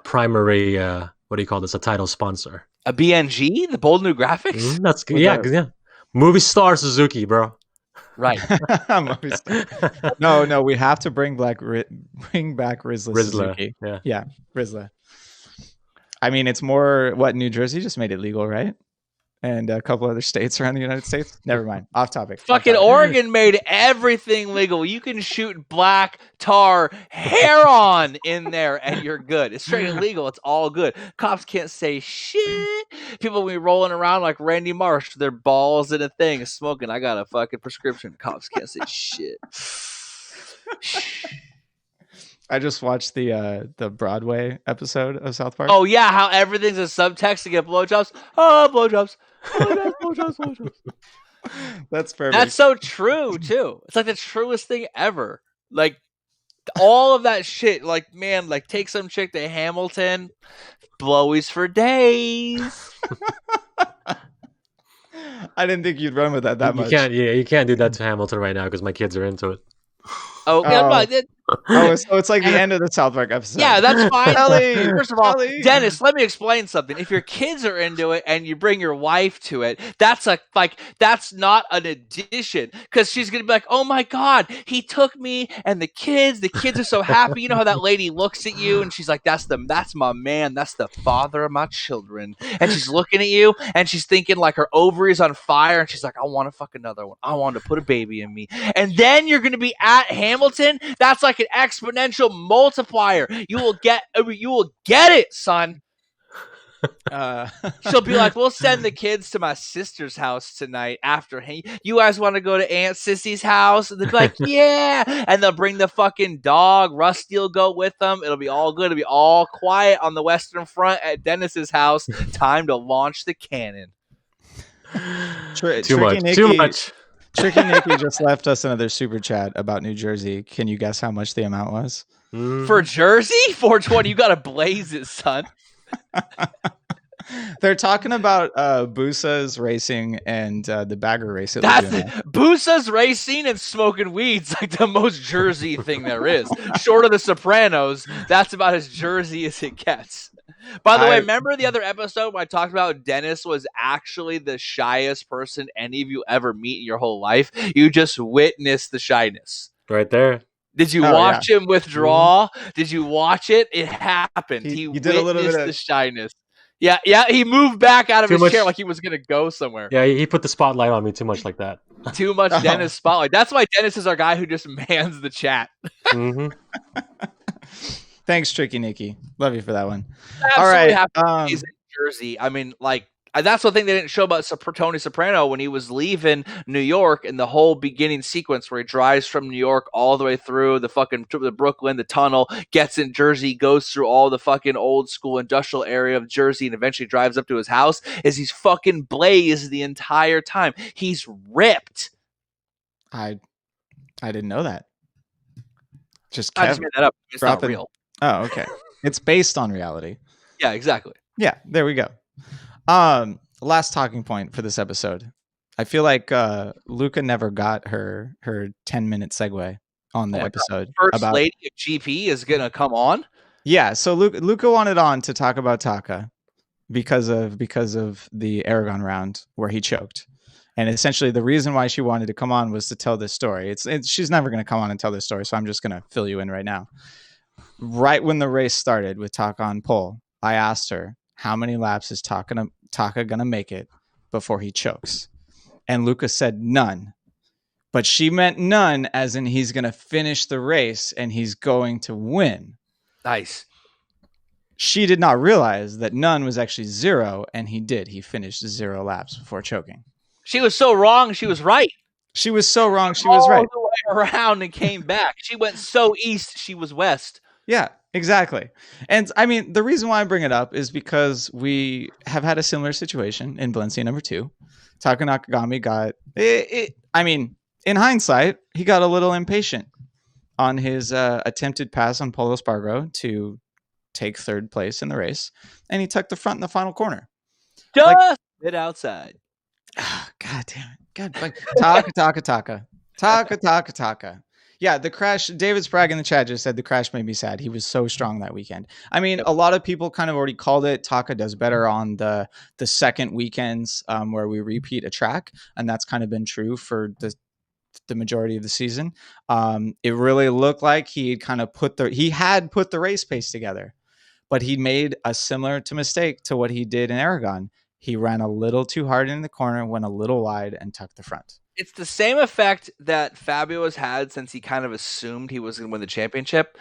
primary what do you call this? A title sponsor. A BNG, the bold new graphics. That's What yeah, does? yeah. Movie star Suzuki, bro. Right. Movie star. No, we have to bring back Rizla Suzuki. Yeah. Yeah, Rizla. I mean, it's more what New Jersey just made it legal, right? And a couple other states around the United States. Never mind. Off topic. Fucking Oregon made everything legal. You can shoot black tar heron in there and you're good. It's straight illegal. It's all good. Cops can't say shit. People will be rolling around like Randy Marsh with their balls in a thing smoking. I got a fucking prescription. Cops can't say shit. I just watched the Broadway episode of South Park. Oh yeah, how everything's a subtext to get blowjobs. Oh, blowjobs. Blowjobs. That's perfect. That's so true too. It's like the truest thing ever. Like all of that shit. Like man, like take some chick to Hamilton, blowies for days. I didn't think you'd run with that You much. you can't do that to Hamilton right now because my kids are into it. Oh, yeah, so it's like the end of the South Park episode. yeah, that's fine. Ellie, First of all, Ellie. Dennis, let me explain something. If your kids are into it and you bring your wife to it, that's that's not an addition because she's gonna be like, "Oh my god, he took me and the kids. The kids are so happy." You know how that lady looks at you and she's like, "That's my man. That's the father of my children." And she's looking at you and she's thinking like her ovaries on fire and she's like, "I want to fuck another one. I want to put a baby in me." And then you're gonna be at Hamilton. That's like an exponential multiplier. You will get it, son. She'll be like, "We'll send the kids to my sister's house tonight after. You guys want to go to Aunt Sissy's house?" And they'll be like, "Yeah." And they'll bring the fucking dog. Rusty will go with them. It'll be all good. It'll be all quiet on the Western Front at Dennis's house. Time to launch the cannon. Too much. Tricky Nicky just left us another super chat about New Jersey. Can you guess how much the amount was? For Jersey? 420. You got to blaze it, son. They're talking about Busa's racing and the bagger race. Busa's racing and smoking weed's like the most Jersey thing there is. Short of the Sopranos, that's about as Jersey as it gets. By the way, remember the other episode where I talked about Dennis was actually the shyest person any of you ever meet in your whole life? You just witnessed the shyness. Right there. Did you watch him withdraw? Did you watch it? It happened. He did a little bit of the shyness. Yeah, he moved back out of his chair like he was going to go somewhere. Yeah, he put the spotlight on me too much like that. Too much Dennis spotlight. That's why Dennis is our guy who just mans the chat. Mm-hmm. Thanks, Tricky Nicky. Love you for that one. Absolutely. All right. He's in Jersey. I mean, like, that's the thing they didn't show about Tony Soprano when he was leaving New York in the whole beginning sequence where he drives from New York all the way through the Brooklyn, the tunnel, gets in Jersey, goes through all the fucking old school industrial area of Jersey, and eventually drives up to his house. Is he's fucking blazed the entire time. He's ripped. I didn't know that. I just made that up. It's not real. Oh, okay. It's based on reality. Yeah, exactly. Yeah, there we go. Last talking point for this episode. I feel like Luca never got her 10-minute segue on the episode. First lady of GP is gonna come on. Yeah, so Luca wanted on to talk about Taka because of the Aragon round where he choked. And essentially the reason why she wanted to come on was to tell this story. She's never going to come on and tell this story, so I'm just going to fill you in right now. Right when the race started with Taka on pole, I asked her, how many laps is Taka going to make it before he chokes? And Luca said none. But she meant none as in he's going to finish the race and he's going to win. Nice. She did not realize that none was actually 0, and he did. He finished 0 laps before choking. She was so wrong, she was right. She was so wrong, she was right. All the way around and came back. She went so east, she was west. Yeah, Exactly. And I mean, the reason why I bring it up is because we have had a similar situation in Valencia number 2. Taka Nakagami got I mean, in hindsight, he got a little impatient on his attempted pass on Paulo Espargaro to take third place in the race, and he tucked the front in the final corner. Just bit outside. God damn it. God, Taka. Yeah, the crash. David Sprague in the chat just said the crash made me sad. He was so strong that weekend. I mean, a lot of people kind of already called it. Taka does better on the second weekends where we repeat a track, and that's kind of been true for the majority of the season. It really looked like he had put the race pace together, but he made a similar mistake to what he did in Aragon. He ran a little too hard in the corner, went a little wide, and tucked the front. It's the same effect that Fabio has had since he kind of assumed he was going to win the championship.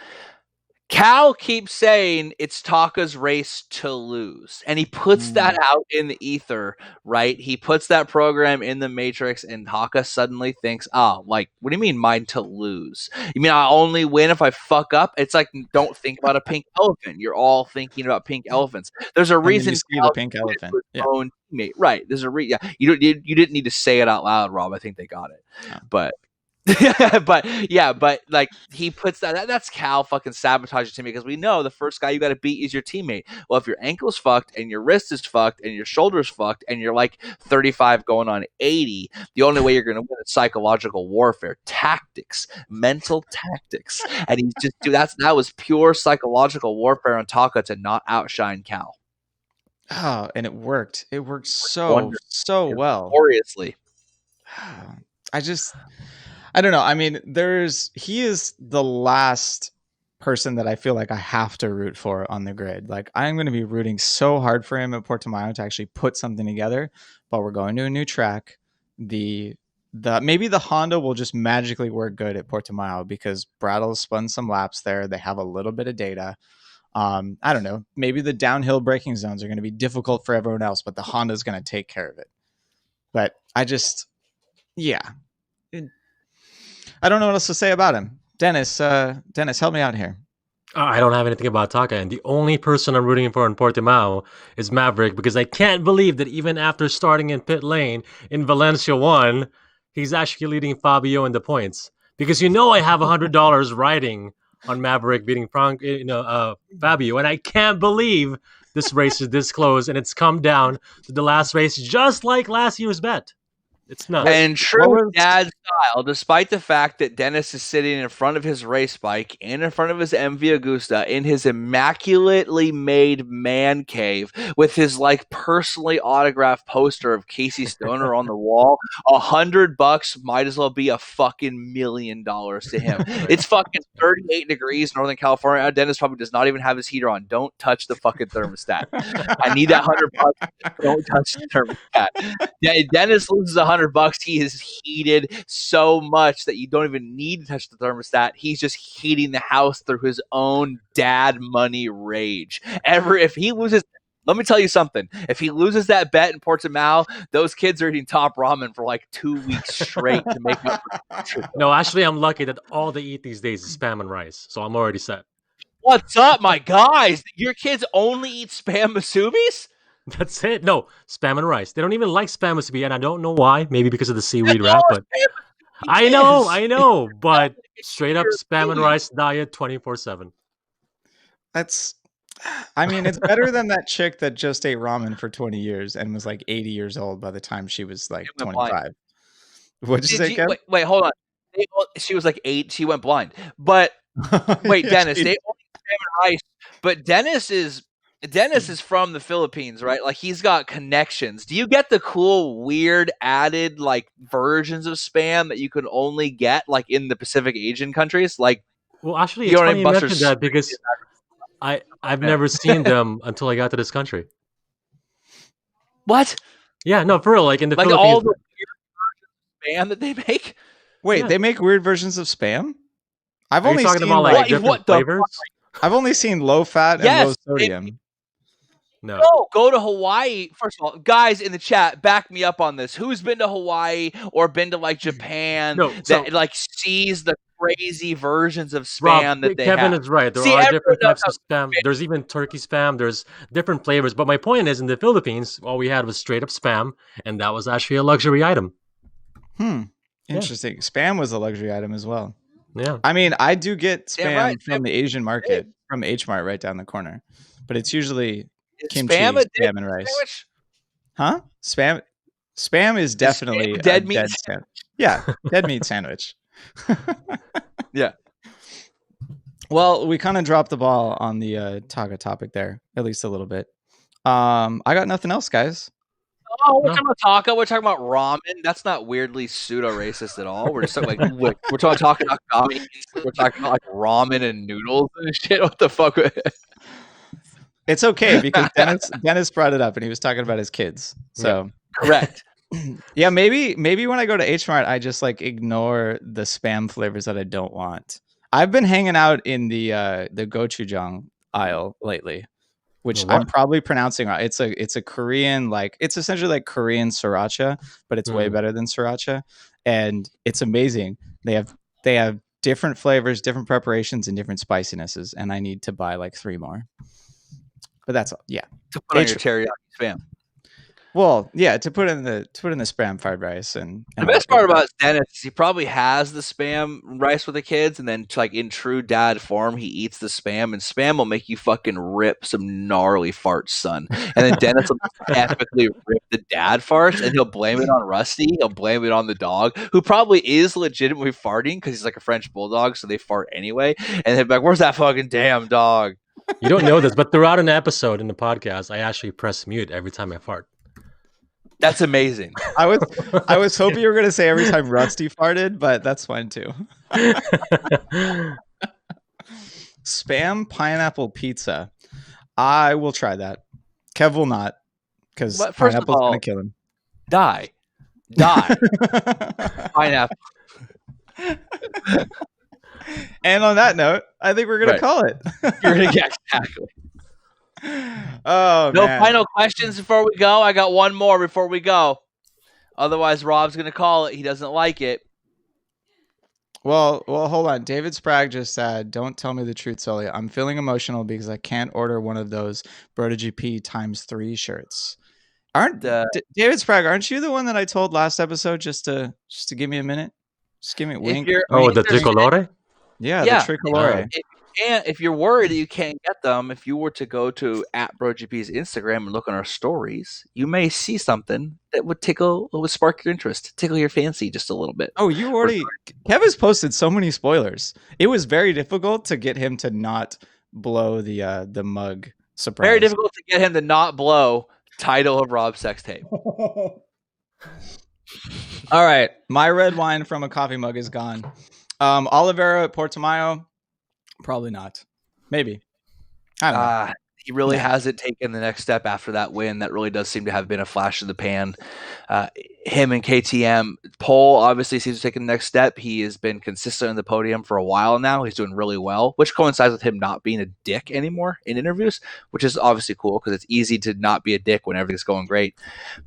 Cal keeps saying it's Taka's race to lose, and he puts that out in the ether, right? He puts that program in the matrix, and Taka suddenly thinks, what do you mean mine to lose? You mean I only win if I fuck up? It's like, don't think about a pink elephant. You're all thinking about pink elephants. There's a reason you see the pink elephant. Yeah. Own teammate. Right. There's a reason. Yeah. You didn't need to say it out loud, Rob. I think they got it. Yeah. But like he puts that's Cal fucking sabotaging to me, because we know the first guy you got to beat is your teammate. Well, if your ankle's fucked and your wrist is fucked and your shoulder's fucked and you're like 35 going on 80, the only way you're going to win is psychological warfare, tactics, mental tactics. And he's just that was pure psychological warfare on Taka to not outshine Cal. Oh, and it worked. It worked so well. Gloriously. I don't know. I mean, he is the last person that I feel like I have to root for on the grid. Like, I'm going to be rooting so hard for him at Portimao to actually put something together, but we're going to a new track. Maybe the Honda will just magically work good at Portimao because Brattle spun some laps there. They have a little bit of data. I don't know. Maybe the downhill braking zones are going to be difficult for everyone else, but the Honda's going to take care of it. But I don't know what else to say about him. Dennis, help me out here. I don't have anything about Taka, and the only person I'm rooting for in Portimao is Maverick, because I can't believe that even after starting in pit lane in Valencia 1, he's actually leading Fabio in the points. Because I have $100 riding on Maverick beating Fabio, and I can't believe this race is this close, and it's come down to the last race, just like last year's bet. It's not. And true dad style, despite the fact that Dennis is sitting in front of his race bike and in front of his MV Agusta in his immaculately made man cave with his personally autographed poster of Casey Stoner on the wall, $100 might as well be a fucking $1 million to him. It's fucking 38 degrees in Northern California. Dennis probably does not even have his heater on. Don't touch the fucking thermostat. I need that $100. Don't touch the thermostat. Dennis loses $100. He is heated so much that you don't even need to touch the thermostat. He's just heating the house through his own dad money rage. If he loses, let me tell you something. If he loses that bet in Portimao, those kids are eating top ramen for 2 weeks straight to make up for No, actually, I'm lucky that all they eat these days is Spam and rice, so I'm already set. What's up, my guys? Your kids only eat Spam Musubis? That's it. No, Spam and rice. They don't even like Spam Musubi, and I don't know why. Maybe because of the seaweed wrap, but I know. But straight up Spam and rice diet 24/7. It's better than that chick that just ate ramen for 20 years and was 80 years old by the time she was 25. What'd you say, Kev? Wait, hold on. She was 8. She went blind. But wait, Dennis, they only eat Spam and rice. But Dennis is from the Philippines, right? He's got connections. Do you get the cool, weird, added versions of Spam that you could only get in the Pacific Asian countries? Well, actually, it's funny you mentioned that because I've never seen them until I got to this country. What? Yeah, no, for real. In the Philippines, all the weird versions of Spam that they make. Wait, they make weird versions of Spam? I've only talking seen about different flavors. I've only seen low fat and low sodium. No, go to Hawaii. First of all, guys in the chat, back me up on this. Who's been to Hawaii or been to Japan that sees the crazy versions of spam Rob, that they Kevin have. is right. There See, are everyone different knows types of spam. There's even turkey spam. There's different flavors. But my point is, in the Philippines, all we had was straight up spam, and that was actually a luxury item. Interesting. Spam was a luxury item as well. Yeah. I mean, I do get Damn spam right. from the Asian market, from H Mart right down the corner, but it's usually kimchi, spam a spam, and rice. sandwich? Huh? Spam is definitely spam dead a meat dead sandwich. Yeah, dead meat sandwich. Yeah. Well, we kind of dropped the ball on the Taka topic there, at least a little bit. I got nothing else, guys. Oh, we're talking about taco. We're talking about ramen. That's not weirdly pseudo-racist at all. We're just talking like we're talking about Nakagami. We're talking about like ramen and noodles and shit. What the fuck? It's okay because Dennis brought it up and he was talking about his kids. So correct. Yeah, maybe when I go to H Mart, I just like ignore the spam flavors that I don't want. I've been hanging out in the gochujang aisle lately, which I'm probably pronouncing wrong. It's a Korean, like it's essentially like Korean sriracha, but it's way better than sriracha, and it's amazing. They have different flavors, different preparations, and different spicinesses, and I need to buy like 3 more. But that's all. Yeah, to put on your teriyaki spam. Well, yeah, to put in the spam fried rice and the best part about Dennis is he probably has the spam rice with the kids, and then like in true dad form, he eats the spam, and spam will make you fucking rip some gnarly farts, son. And then Dennis will epically rip the dad farts, and he'll blame it on Rusty. He'll blame it on the dog, who probably is legitimately farting because he's like a French bulldog, so they fart anyway. And he'll be like, "Where's that fucking damn dog?" You don't know this, but throughout an episode in the podcast, I actually press mute every time I fart. That's amazing. I was hoping you were going to say every time Rusty farted, but that's fine too. Spam pineapple pizza. I will try that. Kev will not, because pineapple's going to kill him. Die. Pineapple. And on that note, I think we're going to call it. You're going to get exactly. Oh, no man. Final questions before we go. I got one more before we go. Otherwise, Rob's going to call it. He doesn't like it. Well, hold on. David Sprague just said, "Don't tell me the truth, Sully. I'm feeling emotional because I can't order one of those BrotoGP ×3 shirts." David Sprague? Aren't you the one that I told last episode just to give me a minute? Just give me a wink. The tricolore. Yeah, the tricolore. And if you're worried that you can't get them, if you were to go to @BrotoGP's Instagram and look on our stories, you may see something that would spark your interest, tickle your fancy just a little bit. Oh, Kev has posted so many spoilers. It was very difficult to get him to not blow the mug surprise. Very difficult to get him to not blow title of Rob's sex tape. All right, my red wine from a coffee mug is gone. Oliveira at Portimao. Probably not. Maybe. I don't know. He really hasn't taken the next step after that win. That really does seem to have been a flash in the pan. Him and KTM. Pole obviously seems to take the next step. He has been consistent on the podium for a while now. He's doing really well, which coincides with him not being a dick anymore in interviews, which is obviously cool because it's easy to not be a dick when everything's going great.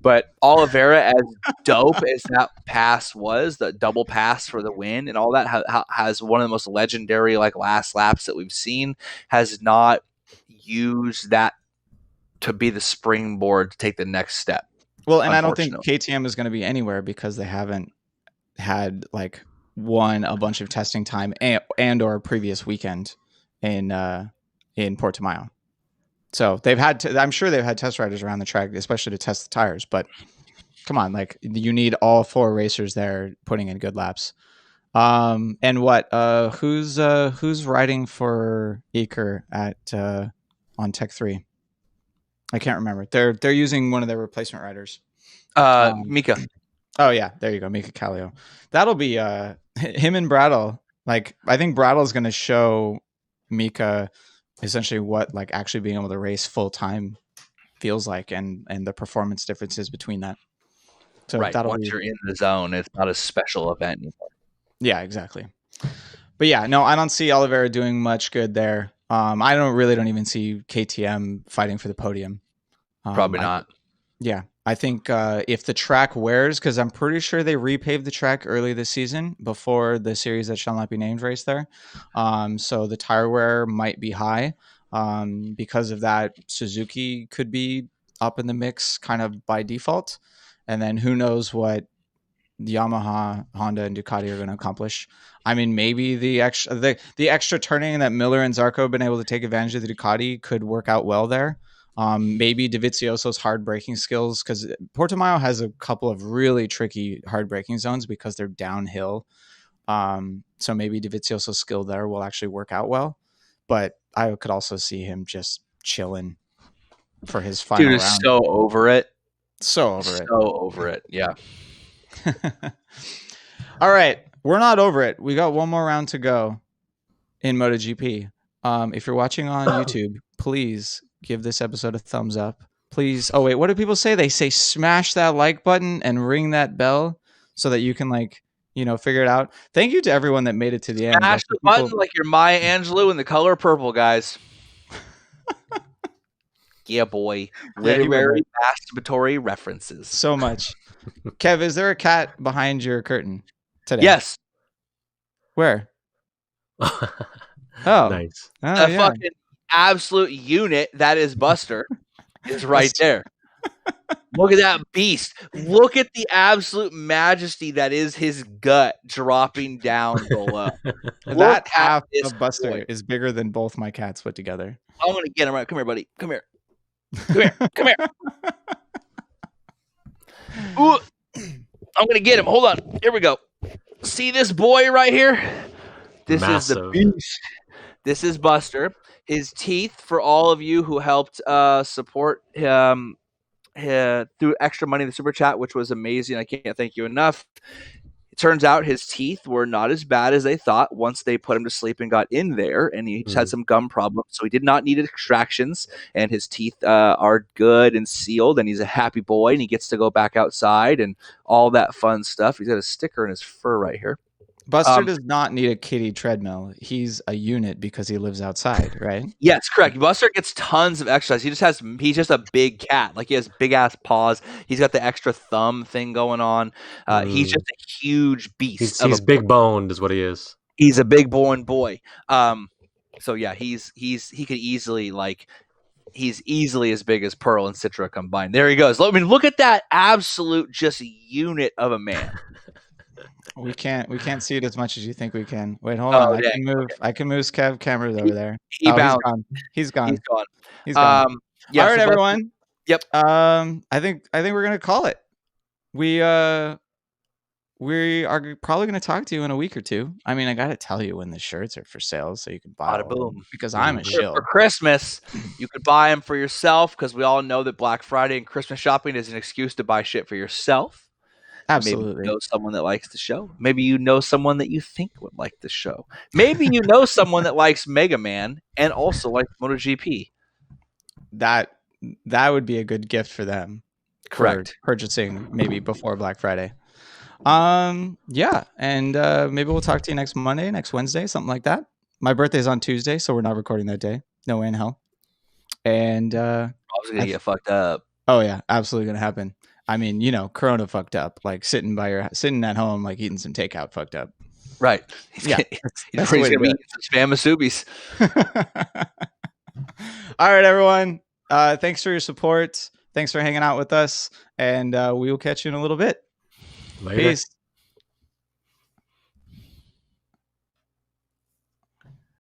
But Oliveira, as dope as that pass was, the double pass for the win and all that, has one of the most legendary like last laps that we've seen, has not use that to be the springboard to take the next step. Well, and I don't think KTM is going to be anywhere because they haven't had like a bunch of testing time and or a previous weekend in Portimao. So I'm sure they've had test riders around the track, especially to test the tires, but come on, like you need all 4 racers there putting in good laps. And who's riding for Iker on Tech 3? I can't remember. They're using one of their replacement riders. Mika. Oh yeah, there you go, Mika Kallio. That'll be him and Brattle. Like I think Brattle's going to show Mika essentially what like actually being able to race full time feels like, and the performance differences between that. So once you're in the zone, it's not a special event anymore. Yeah, exactly. But yeah, no, I don't see Oliveira doing much good there. I don't even see KTM fighting for the podium. Probably not. Yeah. I think if the track wears, because I'm pretty sure they repaved the track early this season before the series that shall not be named race there. So the tire wear might be high. Because of that, Suzuki could be up in the mix kind of by default. And then who knows what Yamaha, Honda, and Ducati are going to accomplish. I mean, maybe the extra turning that Miller and Zarco have been able to take advantage of the Ducati could work out well there. Maybe Dovizioso's hard braking skills, because Portimao has a couple of really tricky hard braking zones because they're downhill. So maybe Dovizioso's skill there will actually work out well. But I could also see him just chilling for his final Dude is round. so over it. So over it. So over it. Yeah. All right. We're not over it. We got one more round to go in MotoGP. If you're watching on YouTube, please give this episode a thumbs up. Please. Oh, wait. What do people say? They say smash that like button and ring that bell so that you can, like, figure it out. Thank you to everyone that made it to the end. Smash the button like you're Maya Angelou in the color purple, guys. Yeah, boy. Literary masturbatory references. So much. Kev, is there a cat behind your curtain today? Yes. Where? Oh, nice. Oh, The fucking absolute unit that is Buster is right there. Look at that beast. Look at the absolute majesty that is his gut dropping down below. That half of Buster is bigger than both my cats put together. I'm going to get him right. Come here, buddy. Come here. Come here. Come here. Ooh, I'm going to get him. Hold on. Here we go. See this boy right here? This Massive. is the beast. This is Buster. His teeth, for all of you who helped support him through extra money in the super chat, which was amazing. I can't thank you enough. It turns out his teeth were not as bad as they thought once they put him to sleep and got in there, and he just had some gum problems, so he did not need extractions, and his teeth are good and sealed, and he's a happy boy, and he gets to go back outside and all that fun stuff. He's got a sticker in his fur right here. Buster does not need a kitty treadmill. He's a unit because he lives outside, right? Yes, correct. Buster gets tons of exercise. He's just a big cat. Like, he has big ass paws. He's got the extra thumb thing going on. He's just a huge beast. He's big boned is what he is. He's a big boned boy. So yeah, he could easily, like, he's easily as big as Pearl and Citra combined. There he goes. I mean, look at that absolute just unit of a man. We can't see it as much as you think we can. Wait, hold on. I can move Kev cameras over there. He's gone. He's gone. Yeah, all right, everyone. Yep. I think we're gonna call it. We are probably gonna talk to you in a week or two. I mean, I gotta tell you when the shirts are for sale so you can buy them, because I'm a shill. For Christmas, you could buy them for yourself, because we all know that Black Friday and Christmas shopping is an excuse to buy shit for yourself. Absolutely. Maybe you know someone that likes the show. Maybe you know someone that you think would like the show. Maybe you know someone that likes Mega Man and also likes MotoGP. That would be a good gift for them. Correct. For purchasing maybe before Black Friday. Yeah, and maybe we'll talk to you next Monday, next Wednesday, something like that. My birthday's on Tuesday, so we're not recording that day. No way in hell. And I was gonna get fucked up. Oh yeah, absolutely gonna happen. I mean, Corona fucked up, like sitting at home, like eating some takeout fucked up. Right. Yeah. He's gonna be eating some spam Masubi's. All right, everyone. Thanks for your support. Thanks for hanging out with us. And we will catch you in a little bit. Later. Peace.